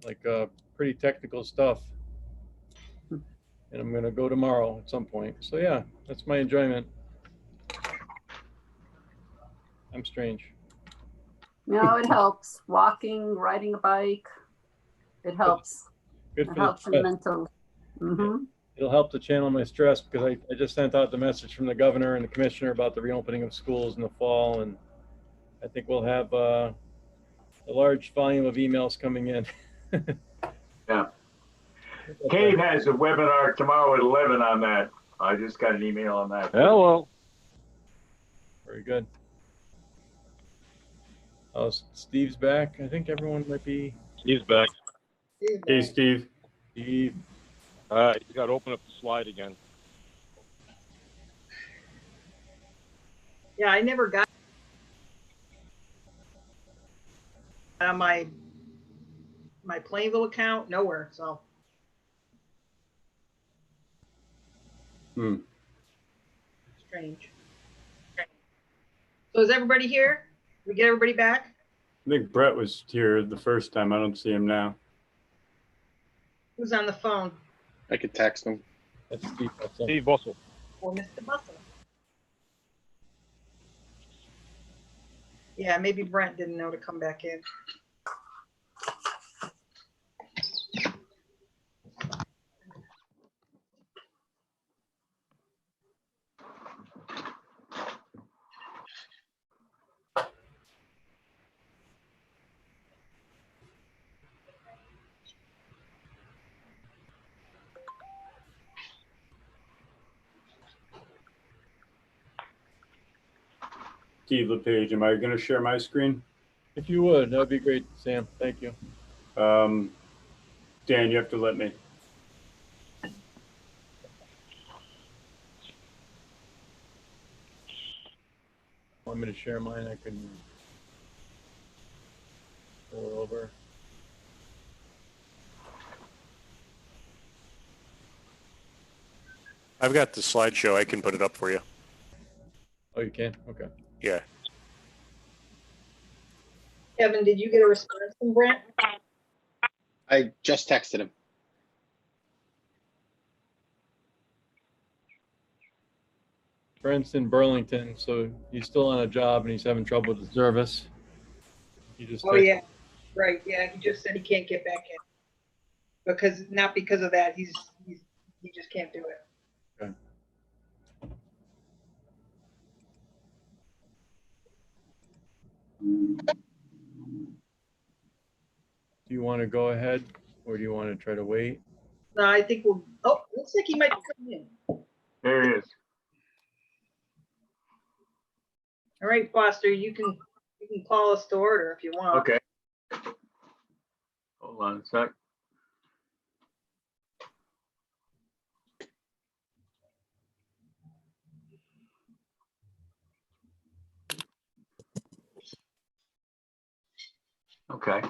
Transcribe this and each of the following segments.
like pretty technical stuff. And I'm going to go tomorrow at some point. So yeah, that's my enjoyment. I'm strange. No, it helps. Walking, riding a bike, it helps. Good It for the helps stress. mental. Mm-hmm. It'll help to channel my stress because I just sent out the message from the governor and the commissioner about the reopening of schools in the fall, and I think we'll have a large volume of emails coming in. Yeah. Kate has a webinar tomorrow at 11 on that. I just got an email on that. Hello. Very good. Oh, Steve's back. I think everyone might be. He's back. Hey, Steve. Steve. All right, you got to open up the slide again. Yeah, I never got on my Plainville account, nowhere. So strange. So is everybody here? We get everybody back? I think Brett was here the first time. I don't see him now. Who's on the phone? I could text him. That's Steve. Steve Bussell. Or Mr. Bustle? Yeah, maybe Brent didn't know to come back in. Steve LePage, am I going to share my screen? If you would, that would be great, Sam. Thank you. Dan, you have to let me. Want me to share mine? I can go over. I've got the slideshow. I can put it up for you. Oh, you can? Okay. Yeah. Kevin, did you get a response from Brent? I just texted him. Brent's in Burlington, so he's still on a job and he's having trouble with the service. He just Oh yeah, right. Yeah, he just said he can't get back in not because of that. He just can't do it. Okay. Do you want to go ahead or do you want to try to wait? No, I think we'll. Oh, looks like he might be coming in. There he is. All right, Foster, you can call us to order if you want. Okay. Hold on a sec. Okay.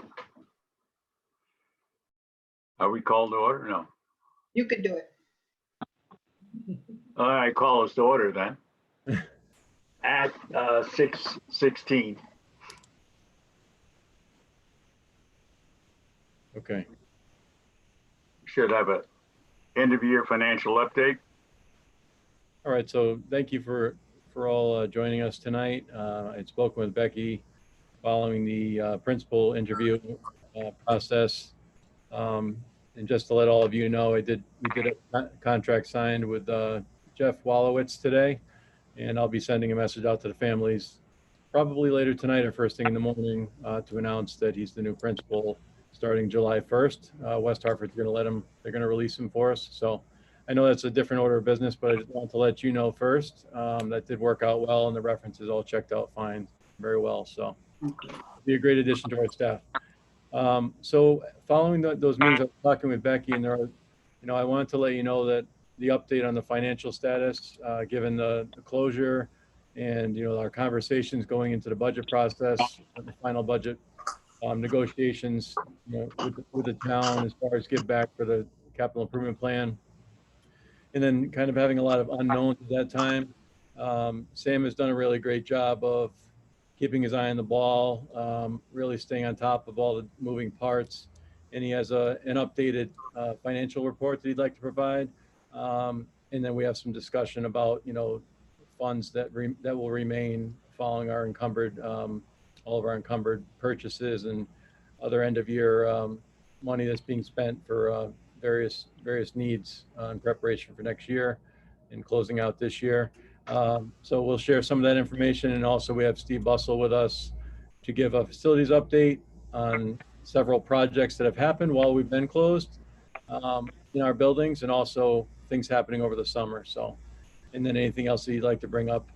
Are we called to order? No. You could do it. All right, call us to order then. At 6:16. Okay. Should have a end of year financial update. All right. So thank you for all joining us tonight. I had spoken with Becky following the principal interview process. And just to let all of you know, we did a contract signed with Jeff Wallowitz today, and I'll be sending a message out to the families probably later tonight or first thing in the morning to announce that he's the new principal starting July 1st. West Hartford's going to they're going to release him for us. So I know that's a different order of business, but I just want to let you know first that did work out well and the references all checked out fine, very well. So it'll be a great addition to our staff. So following those meetings, I was talking with Becky, and I wanted to let you know that the update on the financial status, given the closure and, our conversations going into the budget process, the final budget negotiations, with the town as far as give back for the capital improvement plan. And then kind of having a lot of unknowns at that time. Sam has done a really great job of keeping his eye on the ball, really staying on top of all the moving parts. and he has an updated financial report that he'd like to provide. And then we have some discussion about, funds that will remain following our all of our encumbered purchases and other end of year money that's being spent for various needs in preparation for next year and closing out this year. So we'll share some of that information, and also we have Steve Bussell with us to give a facilities update on several projects that have happened while we've been closed in our buildings, and also things happening over the summer. So, and then anything else that you'd like to bring up,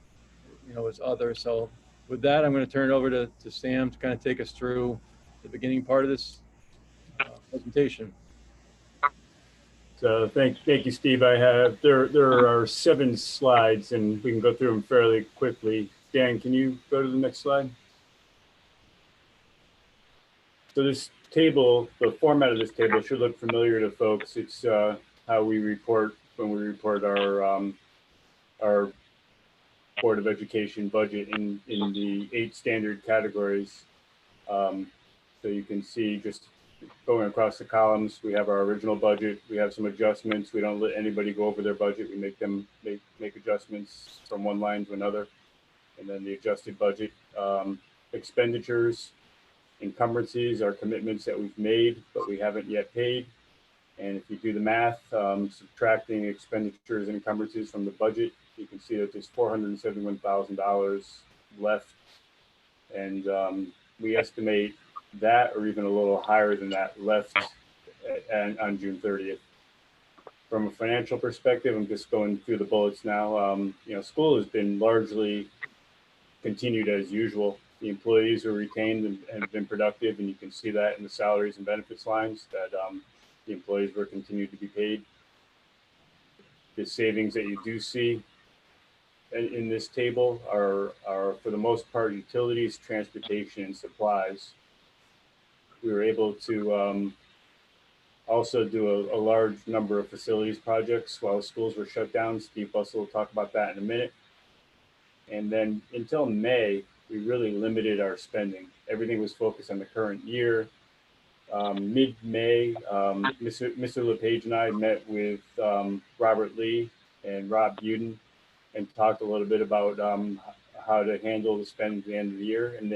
as others. So with that, I'm going to turn it over to Sam to kind of take us through the beginning part of this presentation. So thank you, Steve. There are 7 slides, and we can go through them fairly quickly. Dan, can you go to the next slide? So this table, the format of this table should look familiar to folks. It's how we report when we report our Board of Education budget in the 8 standard categories. So you can see, just going across the columns, we have our original budget. We have some adjustments. We don't let anybody go over their budget. We make them make adjustments from one line to another. And then the adjusted budget, expenditures, encumbrances are commitments that we've made, but we haven't yet paid. And if you do the math, subtracting expenditures and encumbrances from the budget, you can see that there's $471,000 left. And we estimate that, or even a little higher than that, left on June 30th. From a financial perspective, I'm just going through the bullets now. School has been largely continued as usual. The employees are retained and have been productive, and you can see that in the salaries and benefits lines that the employees were continued to be paid. The savings that you do see in this table are for the most part utilities, transportation, and supplies. We were able to also do a large number of facilities projects while schools were shut down. Steve Bussell will talk about that in a minute. And then until May, we really limited our spending. Everything was focused on the current year. Mid-May, Mr. LePage and I met with Robert Lee and Rob Buden and talked a little bit about how to handle the spend at the end of the year. And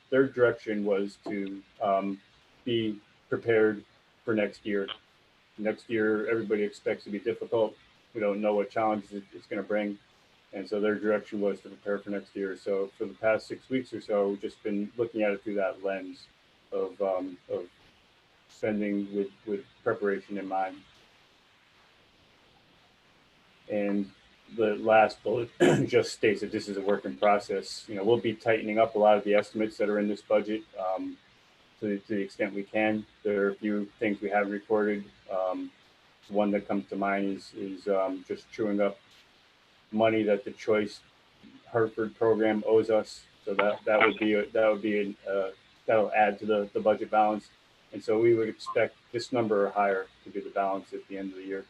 their direction was to be prepared for next year. Next year, everybody expects to be difficult. We don't know what challenges it's going to bring. And so their direction was to prepare for next year. So for the past 6 weeks or so, we've just been looking at it through that lens of spending with preparation in mind. And the last bullet just states that this is a work in process. We'll be tightening up a lot of the estimates that are in this budget to the extent we can. There are a few things we have recorded. One that comes to mind is just chewing up money that the Choice Hartford program owes us. So that'll add to the budget balance. And so we would expect this number or higher to be the balance at the end of the year.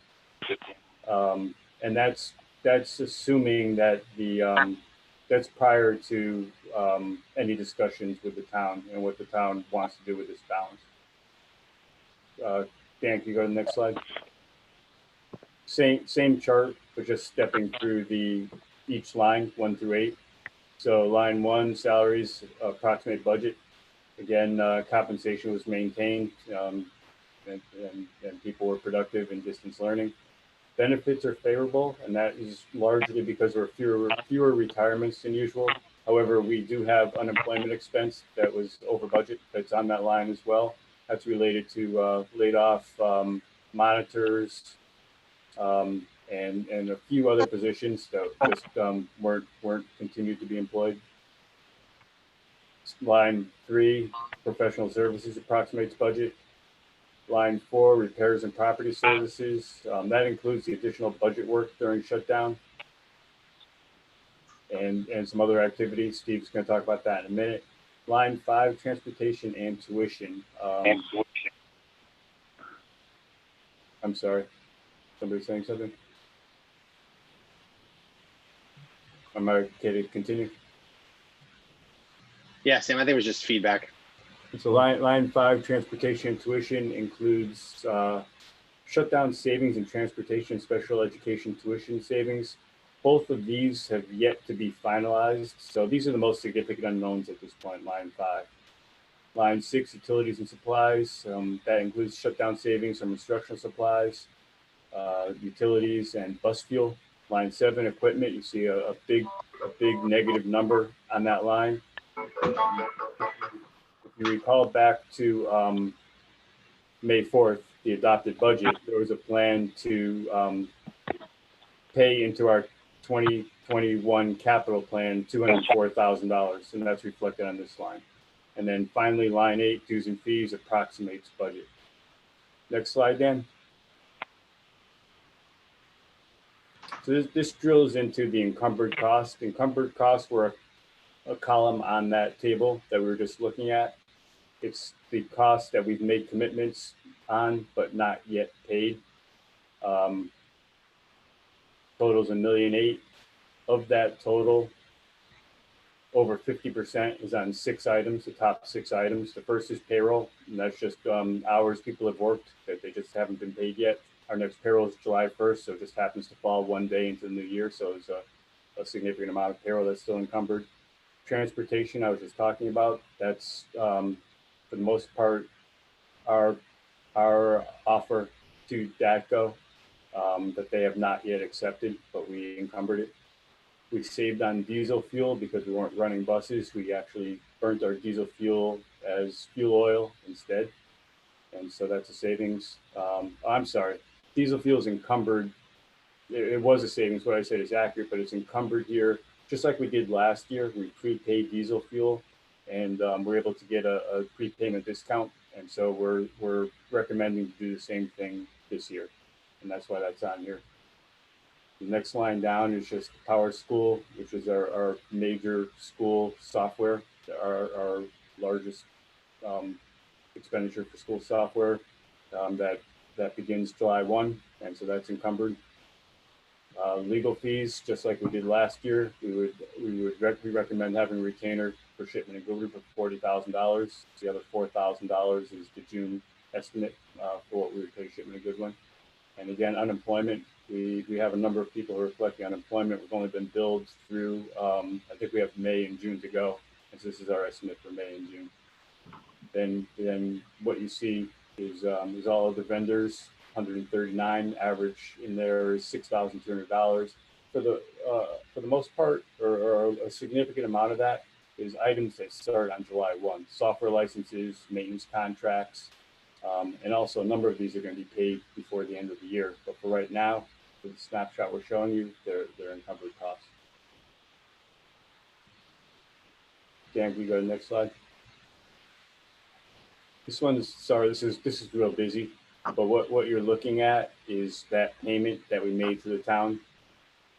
And that's assuming that that's prior to any discussions with the town and what the town wants to do with this balance. Dan, can you go to the next slide? Same chart, but just stepping through each line 1 through 8. So line 1, salaries, approximate budget. Again, compensation was maintained, and people were productive in distance learning. Benefits are favorable, and that is largely because there are fewer retirements than usual. However, we do have unemployment expense that was over budget. That's on that line as well. That's related to laid off monitors and a few other positions that just weren't continued to be employed. Line 3, professional services approximates budget. Line 4, repairs and property services. That includes the additional budget work during shutdown and some other activities. Steve's going to talk about that in a minute. Line 5, transportation and tuition. I'm sorry. Somebody saying something? Am I okay to continue? Yeah, Sam, I think it was just feedback. So line 5, transportation and tuition includes shutdown savings and transportation special education tuition savings. Both of these have yet to be finalized. So these are the most significant unknowns at this point, line 5. Line 6, utilities and supplies. That includes shutdown savings from instructional supplies, utilities, and bus fuel. Line 7, equipment. You see a big negative number on that line. If you recall back to May 4th, the adopted budget, there was a plan to pay into our 2021 capital plan $204,000, and that's reflected on this line. And then finally, line 8, dues and fees approximates budget. Next slide, Dan. So this drills into the encumbered cost. Encumbered costs were a column on that table that we were just looking at. It's the cost that we've made commitments on, but not yet paid. Totals $1.8 million. Of that total, over 50% is on 6 items, the top 6 items. The first is payroll, and that's just hours people have worked that they just haven't been paid yet. Our next payroll is July 1st, so it just happens to fall one day into the new year, so it's a significant amount of payroll that's still encumbered. Transportation, I was just talking about, that's for the most part our offer to DATCO that they have not yet accepted, but we encumbered it. We saved on diesel fuel because we weren't running buses. We actually burnt our diesel fuel as fuel oil instead. And so that's a savings. I'm sorry, diesel fuel is encumbered. It was a savings. What I said is accurate, but it's encumbered here. Just like we did last year, we prepaid diesel fuel and we're able to get a prepayment discount. And so we're recommending to do the same thing this year. And that's why that's on here. The next line down is just Power School, which is our major school software, our largest expenditure for school software that begins July 1, and so that's encumbered. Legal fees, just like we did last year, we recommend having a retainer for shipment and delivery for $40,000. The other $4,000 is the June estimate for what we would pay shipment and goodwin. And again, unemployment, we have a number of people who are collecting unemployment. We've only been billed through, I think we have May and June to go. And so this is our estimate for May and June. Then what you see is all of the vendors, 139, average in there is $6,200. For the most part, or a significant amount of that is items that start on July 1. Software licenses, maintenance contracts, and also a number of these are going to be paid before the end of the year. But for right now, for the snapshot we're showing you, they're encumbered costs. Dan, can you go to the next slide? This one is, sorry, this is real busy, but what you're looking at is that payment that we made to the town.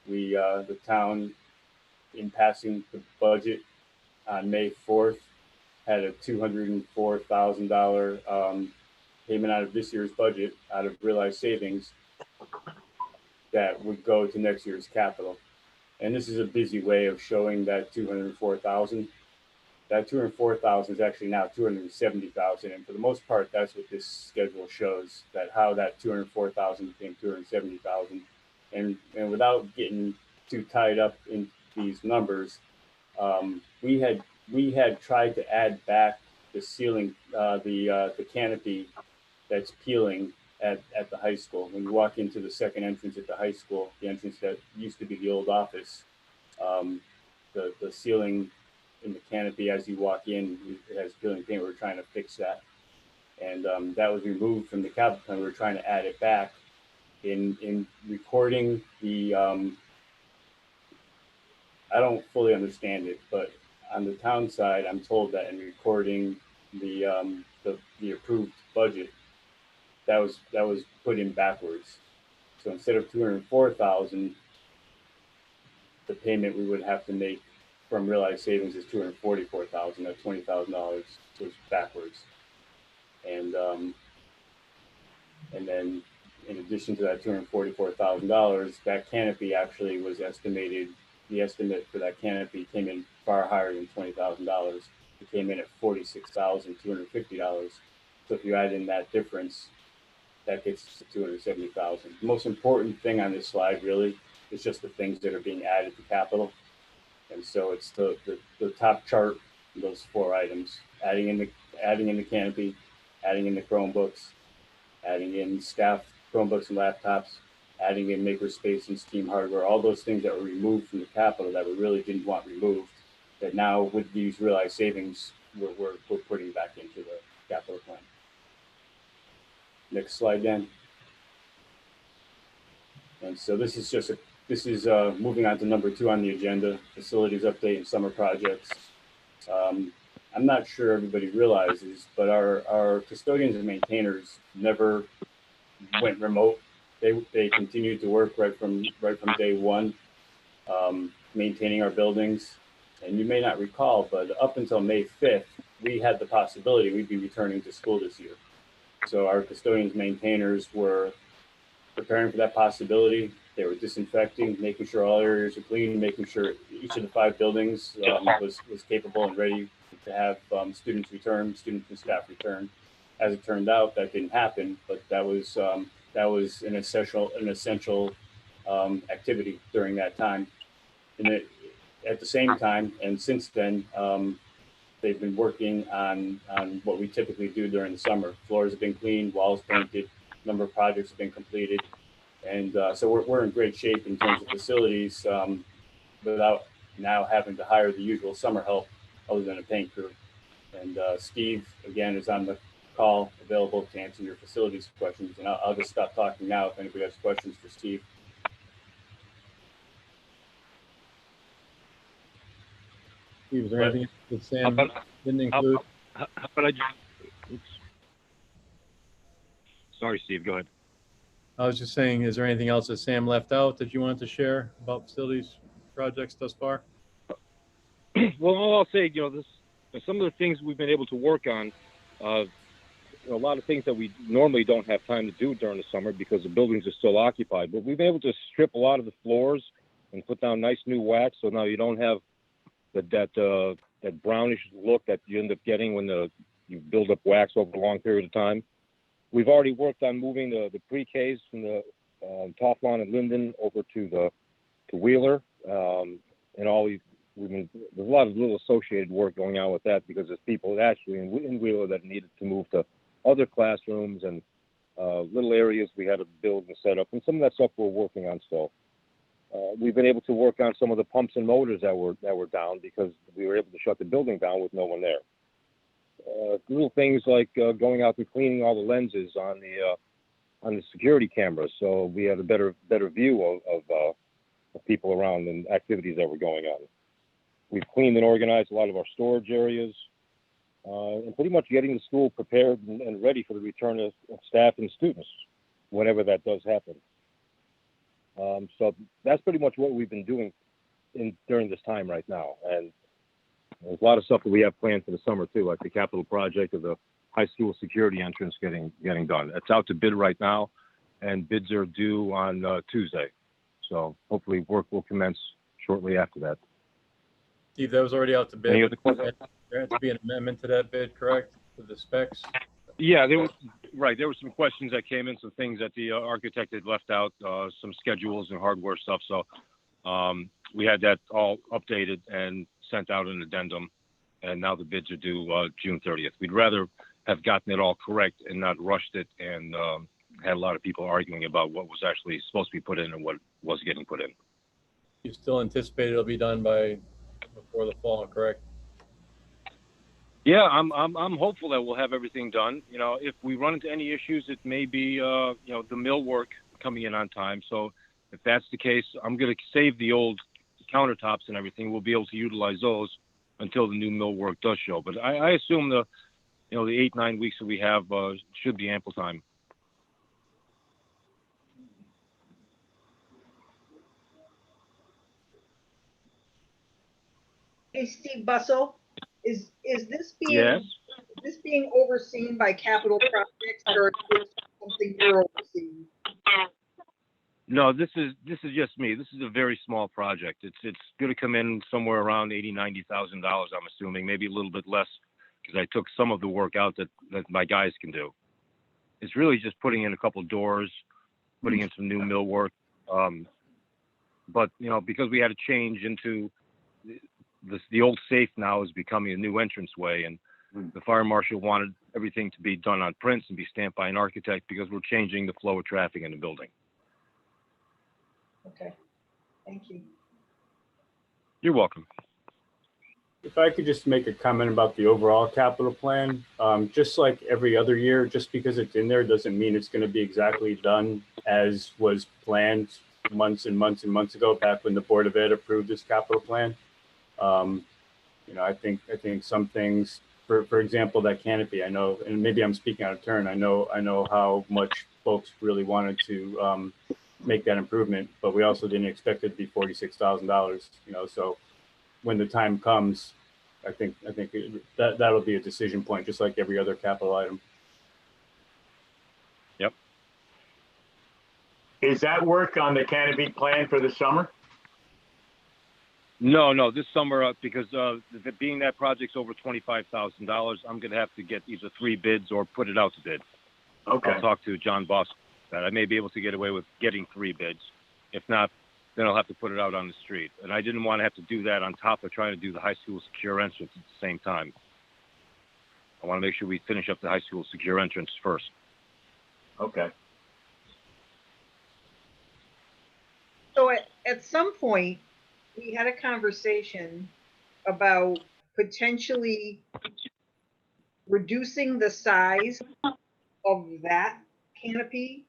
The town, in passing the budget on May 4th, had a $204,000 payment out of this year's budget, out of realized savings, that would go to next year's capital. And this is a busy way of showing that 204,000. That 204,000 is actually now 270,000, and for the most part, that's what this schedule shows. That how that 204,000 became 270,000, and without getting too tied up in these numbers, we had tried to add back the ceiling, the canopy that's peeling at the high school. When you walk into the second entrance at the high school, the entrance that used to be the old office, the ceiling in the canopy as you walk in, it has peeling paint. We're trying to fix that. And that was removed from the capital plan. We were trying to add it back. In recording the, I don't fully understand it, but on the town side, I'm told that in recording the approved budget, that was put in backwards. So instead of 204,000, the payment we would have to make from realized savings is 244,000. That $20,000 was backwards. And then in addition to that $244,000, that canopy actually was estimated. The estimate for that canopy came in far higher than $20,000. it came in at $46,250. So if you add in that difference, that gets us to 270,000. The most important thing on this slide really is just the things that are being added to capital. And so it's the top chart, those 4 items, adding in the canopy, adding in the Chromebooks, adding in staff Chromebooks and laptops, adding in makerspace and Steam hardware, all those things that were removed from the capital that we really didn't want removed, that now with these realized savings, we're putting back into the capital plan. Next slide, Dan. And so this is moving on to number 2 on the agenda, facilities update and summer projects. I'm not sure everybody realizes, but our custodians and maintainers never went remote. They continued to work right from day one, maintaining our buildings. And you may not recall, but up until May 5th, we had the possibility we'd be returning to school this year. So our custodians, maintainers were preparing for that possibility. They were disinfecting, making sure all areas are clean, making sure each of the 5 buildings was capable and ready to have students return, students and staff return. As it turned out, that didn't happen, but that was an essential activity during that time. And at the same time, and since then, they've been working on what we typically do during the summer. Floors have been cleaned, walls painted, number of projects have been completed. And so we're in great shape in terms of facilities without now having to hire the usual summer help other than a paint crew. And Steve, again, is on the call available to answer your facilities questions. And I'll just stop talking now if anybody has questions for Steve. Steve, is there anything that Sam didn't include? How about I just, oops. Sorry, Steve, go ahead. I was just saying, is there anything else that Sam left out that you wanted to share about facilities projects thus far? Well, all I'll say, some of the things we've been able to work on, a lot of things that we normally don't have time to do during the summer because the buildings are still occupied, but we've been able to strip a lot of the floors and put down nice new wax, so now you don't have that brownish look that you end up getting when you build up wax over a long period of time. We've already worked on moving the pre-Ks from the Toflawn and Linden over to Wheeler, and there's a lot of little associated work going on with that because there's people actually in Wheeler that needed to move to other classrooms and little areas we had to build and set up, and some of that stuff we're working on still. We've been able to work on some of the pumps and motors that were down because we were able to shut the building down with no one there. Little things like going out and cleaning all the lenses on the security cameras, so we had a better view of people around and activities that were going on. We've cleaned and organized a lot of our storage areas, and pretty much getting the school prepared and ready for the return of staff and students, whenever that does happen. So that's pretty much what we've been doing during this time right now. And there's a lot of stuff that we have planned for the summer too, like the capital project of the high school security entrance getting done. It's out to bid right now, and bids are due on Tuesday. So hopefully work will commence shortly after that. Steve, that was already out to bid. Any other questions? There had to be an amendment to that bid, correct? For the specs? Yeah, there were some questions that came in, some things that the architect had left out, some schedules and hardware stuff. So we had that all updated and sent out an addendum, and now the bids are due June 30th. We'd rather have gotten it all correct and not rushed it and had a lot of people arguing about what was actually supposed to be put in and what was getting put in. You still anticipate it'll be done before the fall, correct? Yeah, I'm hopeful that we'll have everything done. If we run into any issues, it may be the millwork coming in on time. So if that's the case, I'm going to save the old countertops and everything. We'll be able to utilize those until the new millwork does show. But I assume the 8-9 weeks that we have should be ample time. Hey, Steve Bussell, is this being Yes. is this being overseen by capital projects or is it something you're overseeing? No, this is just me. This is a very small project. It's going to come in somewhere around $90,000. I'm assuming, maybe a little bit less, because I took some of the work out that my guys can do. It's really just putting in a couple doors, putting in some new millwork. But because we had to change into the old safe now is becoming a new entranceway, and the fire marshal wanted everything to be done on prints and be stamped by an architect because we're changing the flow of traffic in the building. Okay, thank you. You're welcome. If I could just make a comment about the overall capital plan, just like every other year, just because it's in there doesn't mean it's going to be exactly done as was planned months and months and months ago, back when the Board of Ed approved this capital plan. I think some things, for example, that canopy, I know, and maybe I'm speaking out of turn. I know how much folks really wanted to make that improvement, but we also didn't expect it to be $46,000. So when the time comes, I think that'll be a decision point, just like every other capital item. Yep. Is that work on the canopy plan for the summer? No, this summer, because being that project's over $25,000, I'm going to have to get either 3 bids or put it out to bid. Okay. I'll talk to John Boss. That I may be able to get away with getting 3 bids. If not, then I'll have to put it out on the street. And I didn't want to have to do that on top of trying to do the high school secure entrance at the same time. I want to make sure we finish up the high school secure entrance first. Okay. So at some point, we had a conversation about potentially reducing the size of that canopy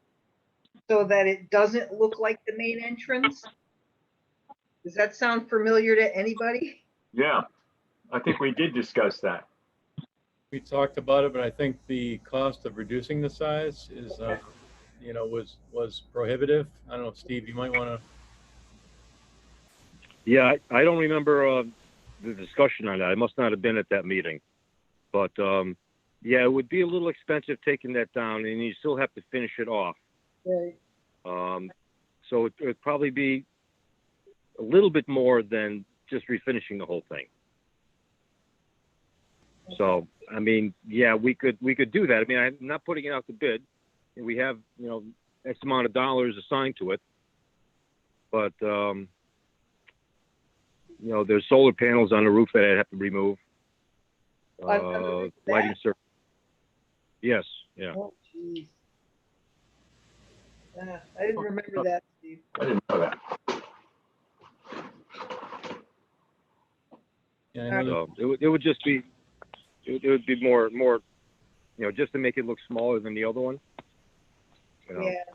so that it doesn't look like the main entrance. Does that sound familiar to anybody? Yeah, I think we did discuss that. We talked about it, but I think the cost of reducing the size is, was prohibitive. I don't know, Steve, you might want to. Yeah, I don't remember the discussion on that. I must not have been at that meeting. But yeah, it would be a little expensive taking that down, and you still have to finish it off. Right. So it'd probably be a little bit more than just refinishing the whole thing. So, I mean, yeah, we could do that. I mean, I'm not putting it out to bid. We have, X amount of dollars assigned to it. But, there's solar panels on the roof that I'd have to remove. Lighting circuit. Yes, yeah. Oh, geez. I didn't remember that, Steve. I didn't know that. Yeah, I know So it would just be, it would be more, just to make it look smaller than the other one. Yeah.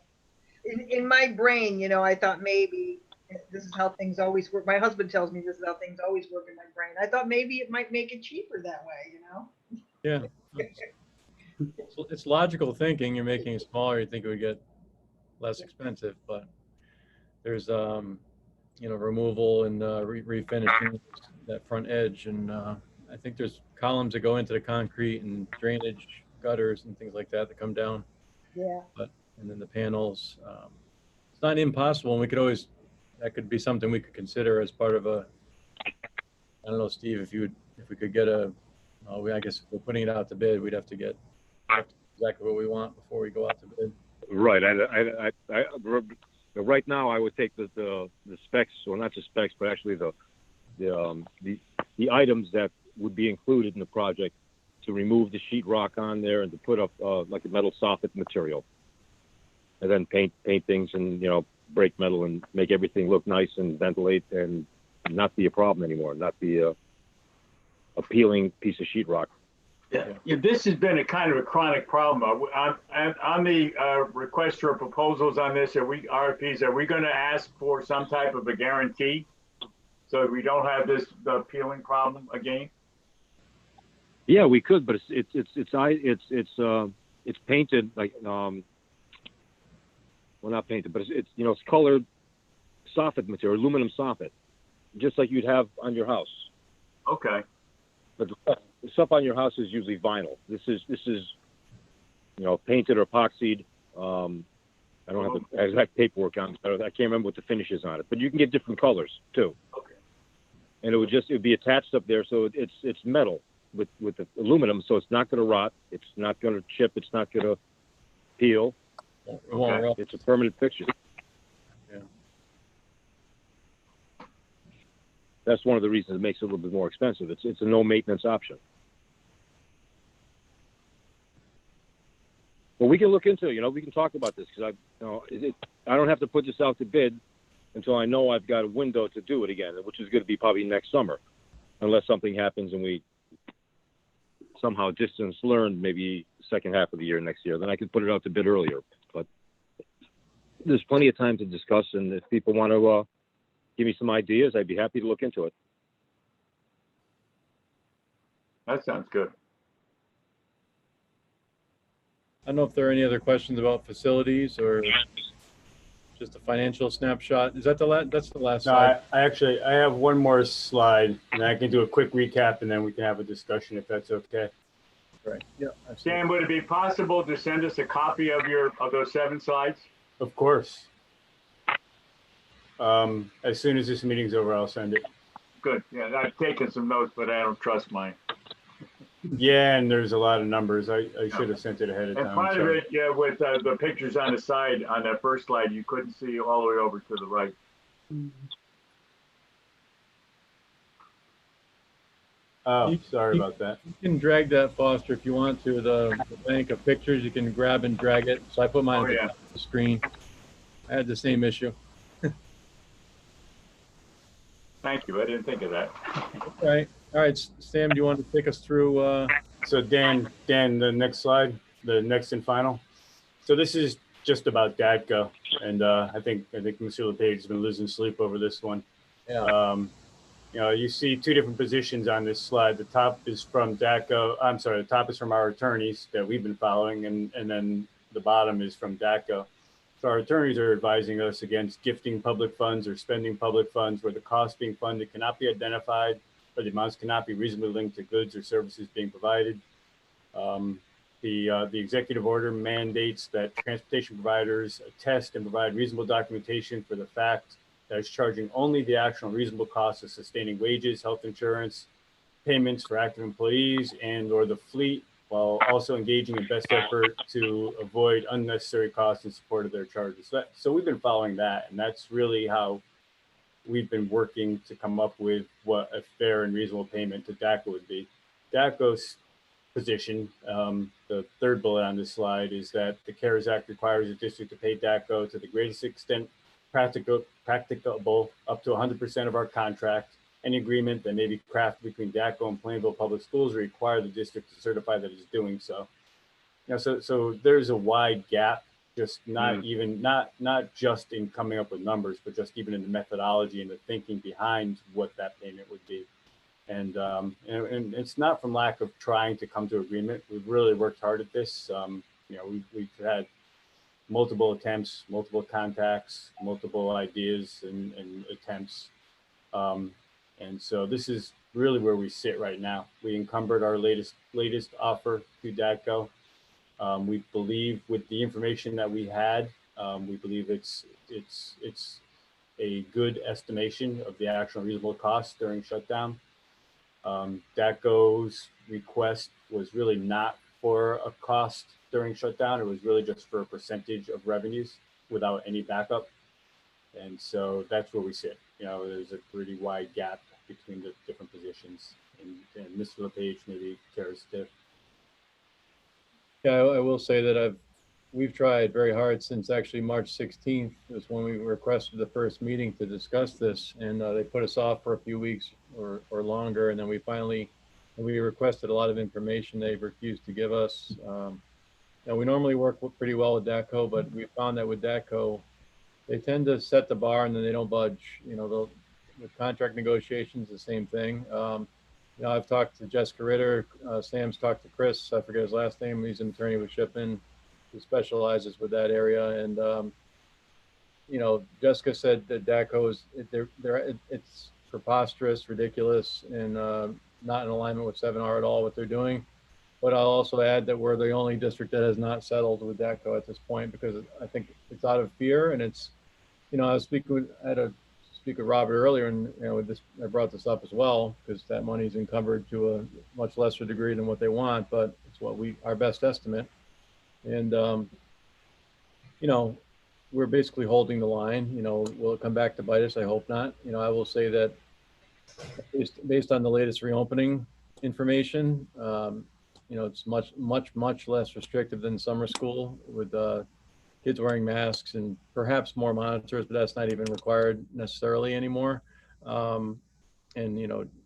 In my brain, I thought maybe this is how things always work. My husband tells me this is how things always work in my brain. I thought maybe it might make it cheaper that way, Yeah. It's logical thinking. You're making it smaller, you think it would get less expensive, but there's, removal and refinishing that front edge. And I think there's columns that go into the concrete and drainage gutters and things like that come down. Yeah. And then the panels, it's not impossible. And we could always, that could be something we could consider as part of I don't know, Steve, if we could get I guess if we're putting it out to bid, we'd have to get exactly what we want before we go out to bid. Right. Right now, I would take the specs, or not the specs, but actually the items that would be included in the project, to remove the sheetrock on there and to put up like a metal soffit material, and then paint things and break metal and make everything look nice and ventilate and not be a problem anymore, not be a peeling piece of sheetrock. Yeah, this has been a kind of a chronic problem. On the request for proposals on this, RFPs, are we going to ask for some type of a guarantee so we don't have the peeling problem again? Yeah, we could, but it's painted like well, not painted, but it's colored soffit material, aluminum soffit, just like you'd have on your house. Okay. But the stuff on your house is usually vinyl. This is painted or epoxied, I don't have the exact paperwork on it. I can't remember what the finish is on it, but you can get different colors too. Okay. And it'd be attached up there, so it's metal with the aluminum, so it's not going to rot, it's not going to chip, it's not going to peel. It won't rust. It's a permanent fixture. Yeah. That's one of the reasons it makes it a little bit more expensive. It's a no maintenance option. But we can look into it. We can talk about this because I don't have to put this out to bid until I know I've got a window to do it again, which is going to be probably next summer, unless something happens and we somehow distance learn maybe second half of the year next year. Then I can put it out to bid earlier. But there's plenty of time to discuss, and if people want to give me some ideas, I'd be happy to look into it. That sounds good. I don't know if there are any other questions about facilities or just a financial snapshot. Is that that's the last No, slide? I have one more slide, and I can do a quick recap, and then we can have a discussion if that's okay. Right. Yeah. Dan, would it be possible to send us a copy of those 7 slides? Of course. As soon as this meeting's over, I'll send it. Good. Yeah, I've taken some notes, but I don't trust mine. Yeah, and there's a lot of numbers. I should have sent it ahead of time. And part of it, yeah, with the pictures on the side on that first slide, you couldn't see all the way over to the right. Oh, sorry about that. You can drag that, Foster, if you want to. The bank of pictures, you can grab and drag it. So I put mine on the screen. I had the same issue. Thank you. I didn't think of that. All right. All right, Sam, do you want to take us through? So Dan, the next slide, the next and final. So this is just about DATCO, and I think Mr. LePage has been losing sleep over this one. Yeah. You see 2 different positions on this slide. The top is from DATCO. I'm sorry, the top is from our attorneys that we've been following, and then the bottom is from DATCO. So our attorneys are advising us against gifting public funds or spending public funds where the cost being funded cannot be identified or the amounts cannot be reasonably linked to goods or services being provided. The executive order mandates that transportation providers attest and provide reasonable documentation for the fact that it's charging only the actual reasonable costs of sustaining wages, health insurance, payments for active employees, and or the fleet, while also engaging in best effort to avoid unnecessary costs in support of their charges. So we've been following that, and that's really how we've been working to come up with what a fair and reasonable payment to DATCO would be. DATCO's position, the third bullet on this slide, is that the CARES Act requires the district to pay DATCO to the greatest extent practicable up to 100% of our contract. Any agreement that may be crafted between DATCO and Plainville Public Schools require the district to certify that it's doing so. So there's a wide gap, just not just in coming up with numbers, but just even in the methodology and the thinking behind what that payment would be. And it's not from lack of trying to come to agreement. We've really worked hard at this. We've had multiple attempts, multiple contacts, multiple ideas and attempts. And so this is really where we sit right now. We encumbered our latest offer to DATCO. We believe with the information that we had, we believe it's a good estimation of the actual reasonable cost during shutdown. DATCO's request was really not for a cost during shutdown. It was really just for a percentage of revenues without any backup. And so that's where we sit. There's a pretty wide gap between the different positions. And Mr. LePage maybe cares to. Yeah, I will say that we've tried very hard since actually March 16th was when we requested the first meeting to discuss this, and they put us off for a few weeks or longer, and then we requested a lot of information they refused to give us. We normally work pretty well with DATCO, but we found that with DATCO, they tend to set the bar and then they don't budge. With contract negotiations, the same thing. I've talked to Jessica Ritter. Sam's talked to Chris. I forget his last name. He's an attorney with Shipman who specializes with that area. And, Jessica said that DATCO is, it's preposterous, ridiculous, and not in alignment with 7R at all what they're doing. but I'll also add that we're the only district that has not settled with DACO at this point, because I think it's out of fear, and it's, I was I had to speak with Robert earlier, and I brought this up as well, because that money's encumbered to a much lesser degree than what they want, but it's what our best estimate. And we're basically holding the line. Will it come back to bite us? I hope not. I will say that based on the latest reopening information, it's much less restrictive than summer school, with kids wearing masks and perhaps more monitors, but that's not even required necessarily anymore. And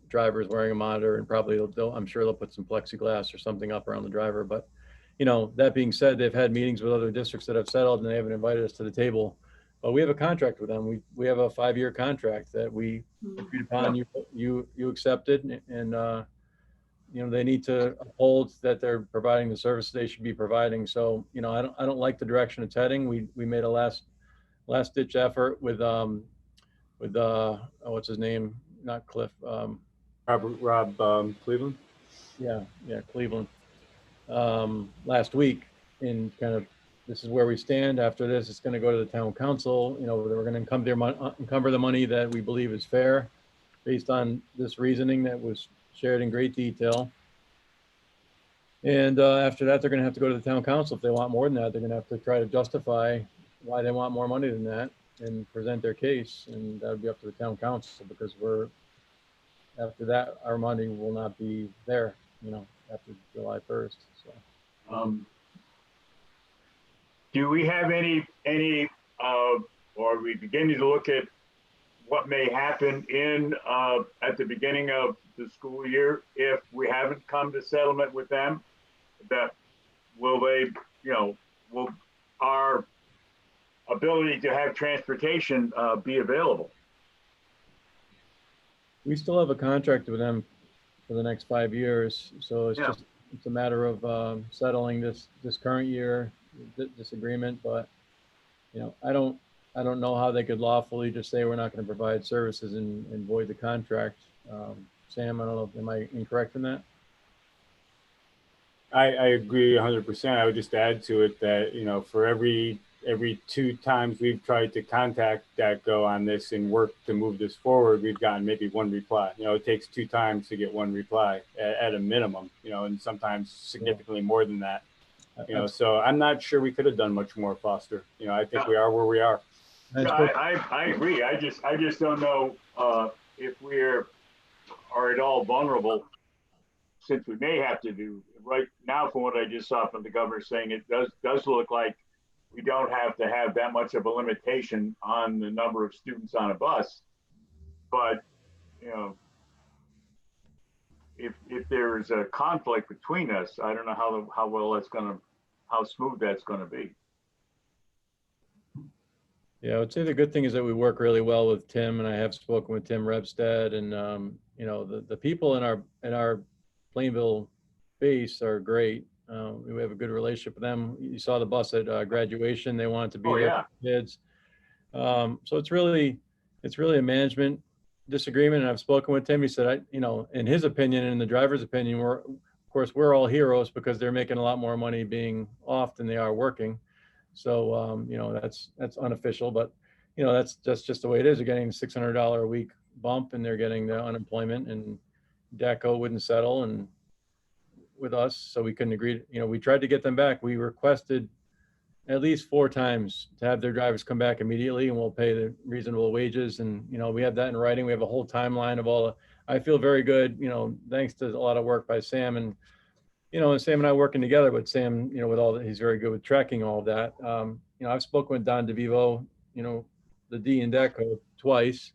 drivers wearing a monitor, and probably I'm sure they'll put some plexiglass or something up around the driver. But that being said, they've had meetings with other districts that have settled, and they haven't invited us to the table. But we have a contract with them. We have a 5-year contract that we agreed upon. You accepted, and they need to uphold that they're providing the service they should be providing. So I don't like the direction it's heading. We made a last ditch effort with what's his name? Not Cliff. Rob Cleveland. Yeah, Cleveland. Last week, in kind of, this is where we stand. After this, it's going to go to the town council. We're going to encumber the money that we believe is fair, based on this reasoning that was shared in great detail. And after that, they're going to have to go to the town council. If they want more than that, they're going to have to try to justify why they want more money than that and present their case. And that would be up to the town council, because after that, our money will not be there, after July 1st. So. Do we have any, or are we beginning to look at what may happen at the beginning of the school year if we haven't come to settlement with them? That will our ability to have transportation be available? We still have a contract with them for the next 5 years, so it's a matter of settling this current year disagreement. But I don't know how they could lawfully just say we're not going to provide services and void the contract. Sam, I don't know, am I incorrect in that? I agree 100%. I would just add to it that, for every 2 times we've tried to contact DATCO on this and work to move this forward, we've gotten maybe 1 reply. It takes 2 times to get 1 reply at a minimum, and sometimes significantly more than that. So I'm not sure we could have done much more, Foster. I think we are where we are. I agree. I just don't know if we are at all vulnerable, since we may have to do right now. From what I just saw from the governor saying, it does look like we don't have to have that much of a limitation on the number of students on a bus. But if there's a conflict between us, I don't know how smooth that's going to be. Yeah, I would say the good thing is that we work really well with Tim, and I have spoken with Tim Rebstead, and the people in our Plainville base are great. We have a good relationship with them. You saw the bus at graduation; they wanted to be there for kids. So it's really a management disagreement. And I've spoken with Tim. He said, in his opinion and in the driver's opinion, we're all heroes because they're making a lot more money being off than they are working. So, that's unofficial, but, that's just the way it is. They're getting a $600 a week bump, and they're getting the unemployment, and DACO wouldn't settle and with us. So we couldn't agree. We tried to get them back. We requested at least 4 times to have their drivers come back immediately, and we'll pay the reasonable wages. And, we have that in writing. We have a whole timeline of I feel very good, thanks to a lot of work by Sam, and Sam and I working together, but Sam, he's very good with tracking all of that. I've spoken with Don DeVivo, the D and DACO twice.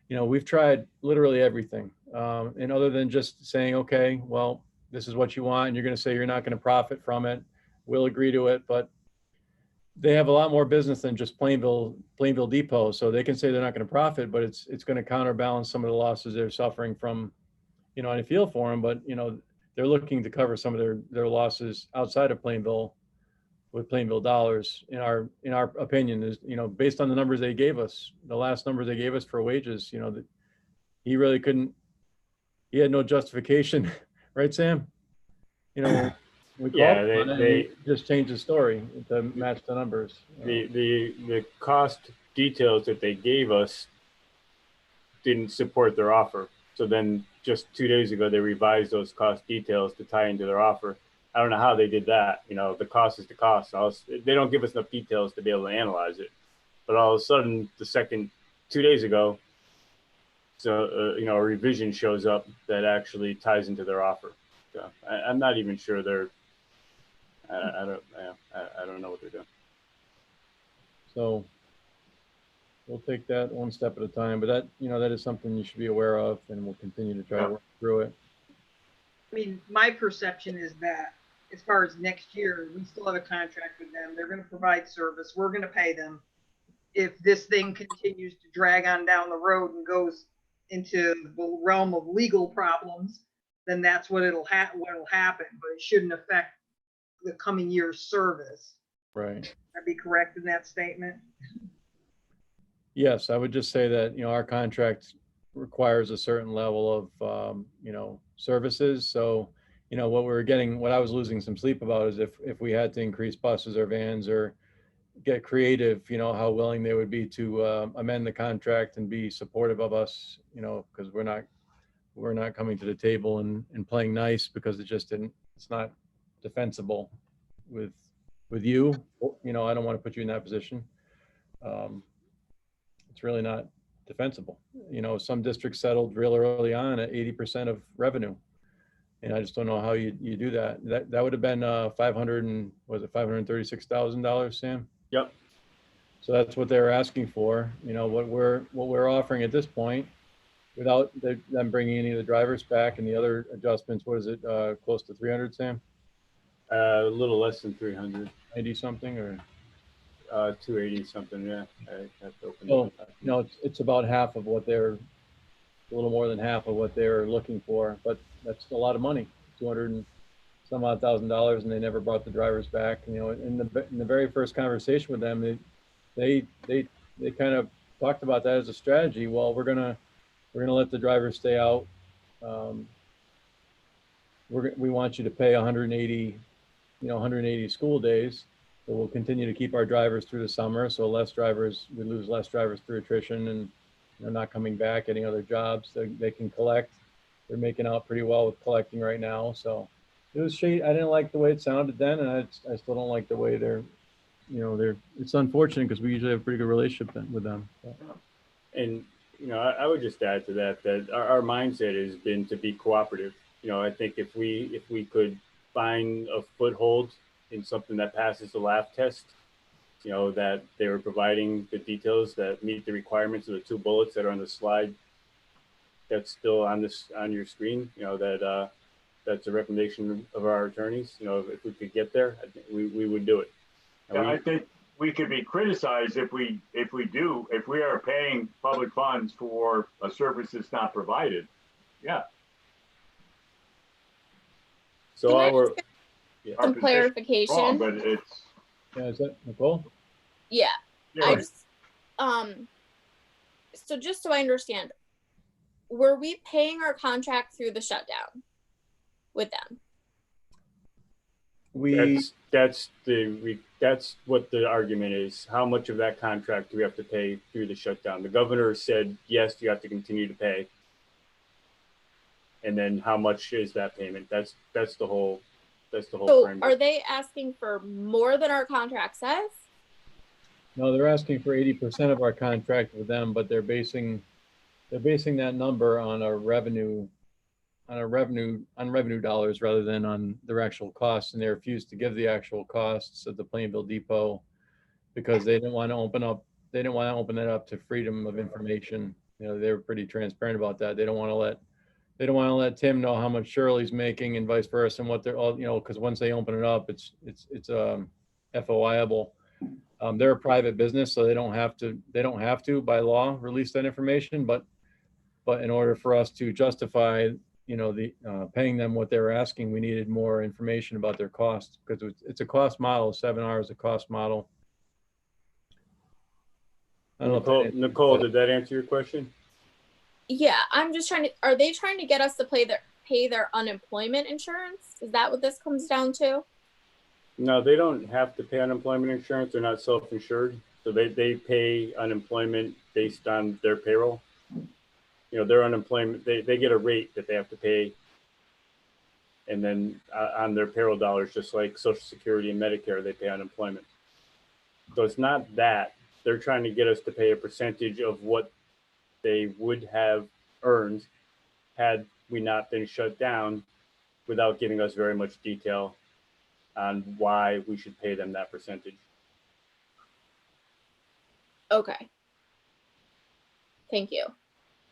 We've tried literally everything. And other than just saying, okay, well, this is what you want, and you're going to say you're not going to profit from it, we'll agree to it. But they have a lot more business than just Plainville Depot. So they can say they're not going to profit, but it's going to counterbalance some of the losses they're suffering from, and I feel for them, but, they're looking to cover some of their losses outside of Plainville with Plainville dollars. In our opinion, is based on the numbers they gave us, the last numbers they gave us for wages, that he had no justification, right, Sam? We called Yeah, on it, and they he just changed the story to match the numbers. the cost details that they gave us didn't support their offer. So then just 2 days ago, they revised those cost details to tie into their offer. I don't know how they did that. You know, the cost is the cost. They don't give us enough details to be able to analyze it. But all of a sudden, 2 days ago, so you know, a revision shows up that actually ties into their offer. So I'm not even sure I don't know what they're doing. So we'll take that one step at a time, but that, you know, that is something you should be aware of, and we'll continue to try to work through it. I mean, my perception is that as far as next year, we still have a contract with them. They're going to provide service. We're going to pay them. If this thing continues to drag on down the road and goes into the realm of legal problems, then that's what it'll happen. But it shouldn't affect the coming year's service. Right. I'd be correct in that statement. Yes, I would just say that, you know, our contract requires a certain level of, you know, services. So, you know, what I was losing some sleep about is if we had to increase buses or vans or get creative, you know, how willing they would be to amend the contract and be supportive of us, you know, because we're not coming to the table and playing nice, because it's not defensible with you. You know, I don't want to put you in that position. It's really not defensible. You know, some districts settled real early on at 80% of revenue. And I just don't know how you do that. That would have been $536,000, Sam? Yep. So that's what they're asking for. You know, what we're offering at this point, without them bringing any of the drivers back and the other adjustments. What is it? Close to 300, Sam? A little less than 300. 90 something, or 280 something. Yeah, I have to open well, it up. you know, it's about half of what a little more than half of what they're looking for, but that's a lot of money, 200 and some odd $1,000, and they never brought the drivers back. You know, in the very first conversation with them, they kind of talked about that as a strategy. Well, we're gonna let the drivers stay out. We want you to pay 180 school days. So we'll continue to keep our drivers through the summer. So we lose less drivers through attrition, and they're not coming back, getting other jobs. They can collect. They're making out pretty well with collecting right now. So it was shady. I didn't like the way it sounded then, and I still don't like the way it's unfortunate, because we usually have a pretty good relationship with them. So. And, you know, I would just add to that our mindset has been to be cooperative. You know, I think if we could find a foothold in something that passes the laugh test, you know, that they were providing the details that meet the requirements of the 2 bullets that are on the slide that's still on your screen, you know, that's a recommendation of our attorneys. You know, if we could get there, I think we would do it. I think we could be criticized if we are paying public funds for a service that's not provided. Yeah. So Can I our just get some clarification? Wrong, but it's Is that Nicole? Yeah. yeah. I just so just so I understand, were we paying our contract through the shutdown with them? That's what the argument is. How much of that contract do we have to pay through the shutdown? The governor said, yes, you have to continue to pay. And then how much is that payment? That's the whole So framework. are they asking for more than our contract says? No, they're asking for 80% of our contract with them, but they're basing that number on revenue dollars rather than on their actual costs. And they refused to give the actual costs of the Plainville Depot because they didn't want to open it up to freedom of information. You know, they were pretty transparent about that. They don't want to let Tim know how much Shirley's making and vice versa, and what they're all, you know, because once they open it up, it's FOIable. They're a private business, so they don't have to by law release that information. But in order for us to justify, you know, the paying them what they were asking, we needed more information about their costs, because it's a cost model. 7 hours a cost model. I don't know. Nicole, did that answer your question? Yeah, I'm just are they trying to get us to pay their unemployment insurance? Is that what this comes down to? No, they don't have to pay unemployment insurance. They're not self-insured. So they pay unemployment based on their payroll. You know, their unemployment, they get a rate that they have to pay. And then on their payroll dollars, just like Social Security and Medicare, they pay unemployment. So it's not that. They're trying to get us to pay a percentage of what they would have earned had we not been shut down, without giving us very much detail on why we should pay them that percentage. Okay. Thank you.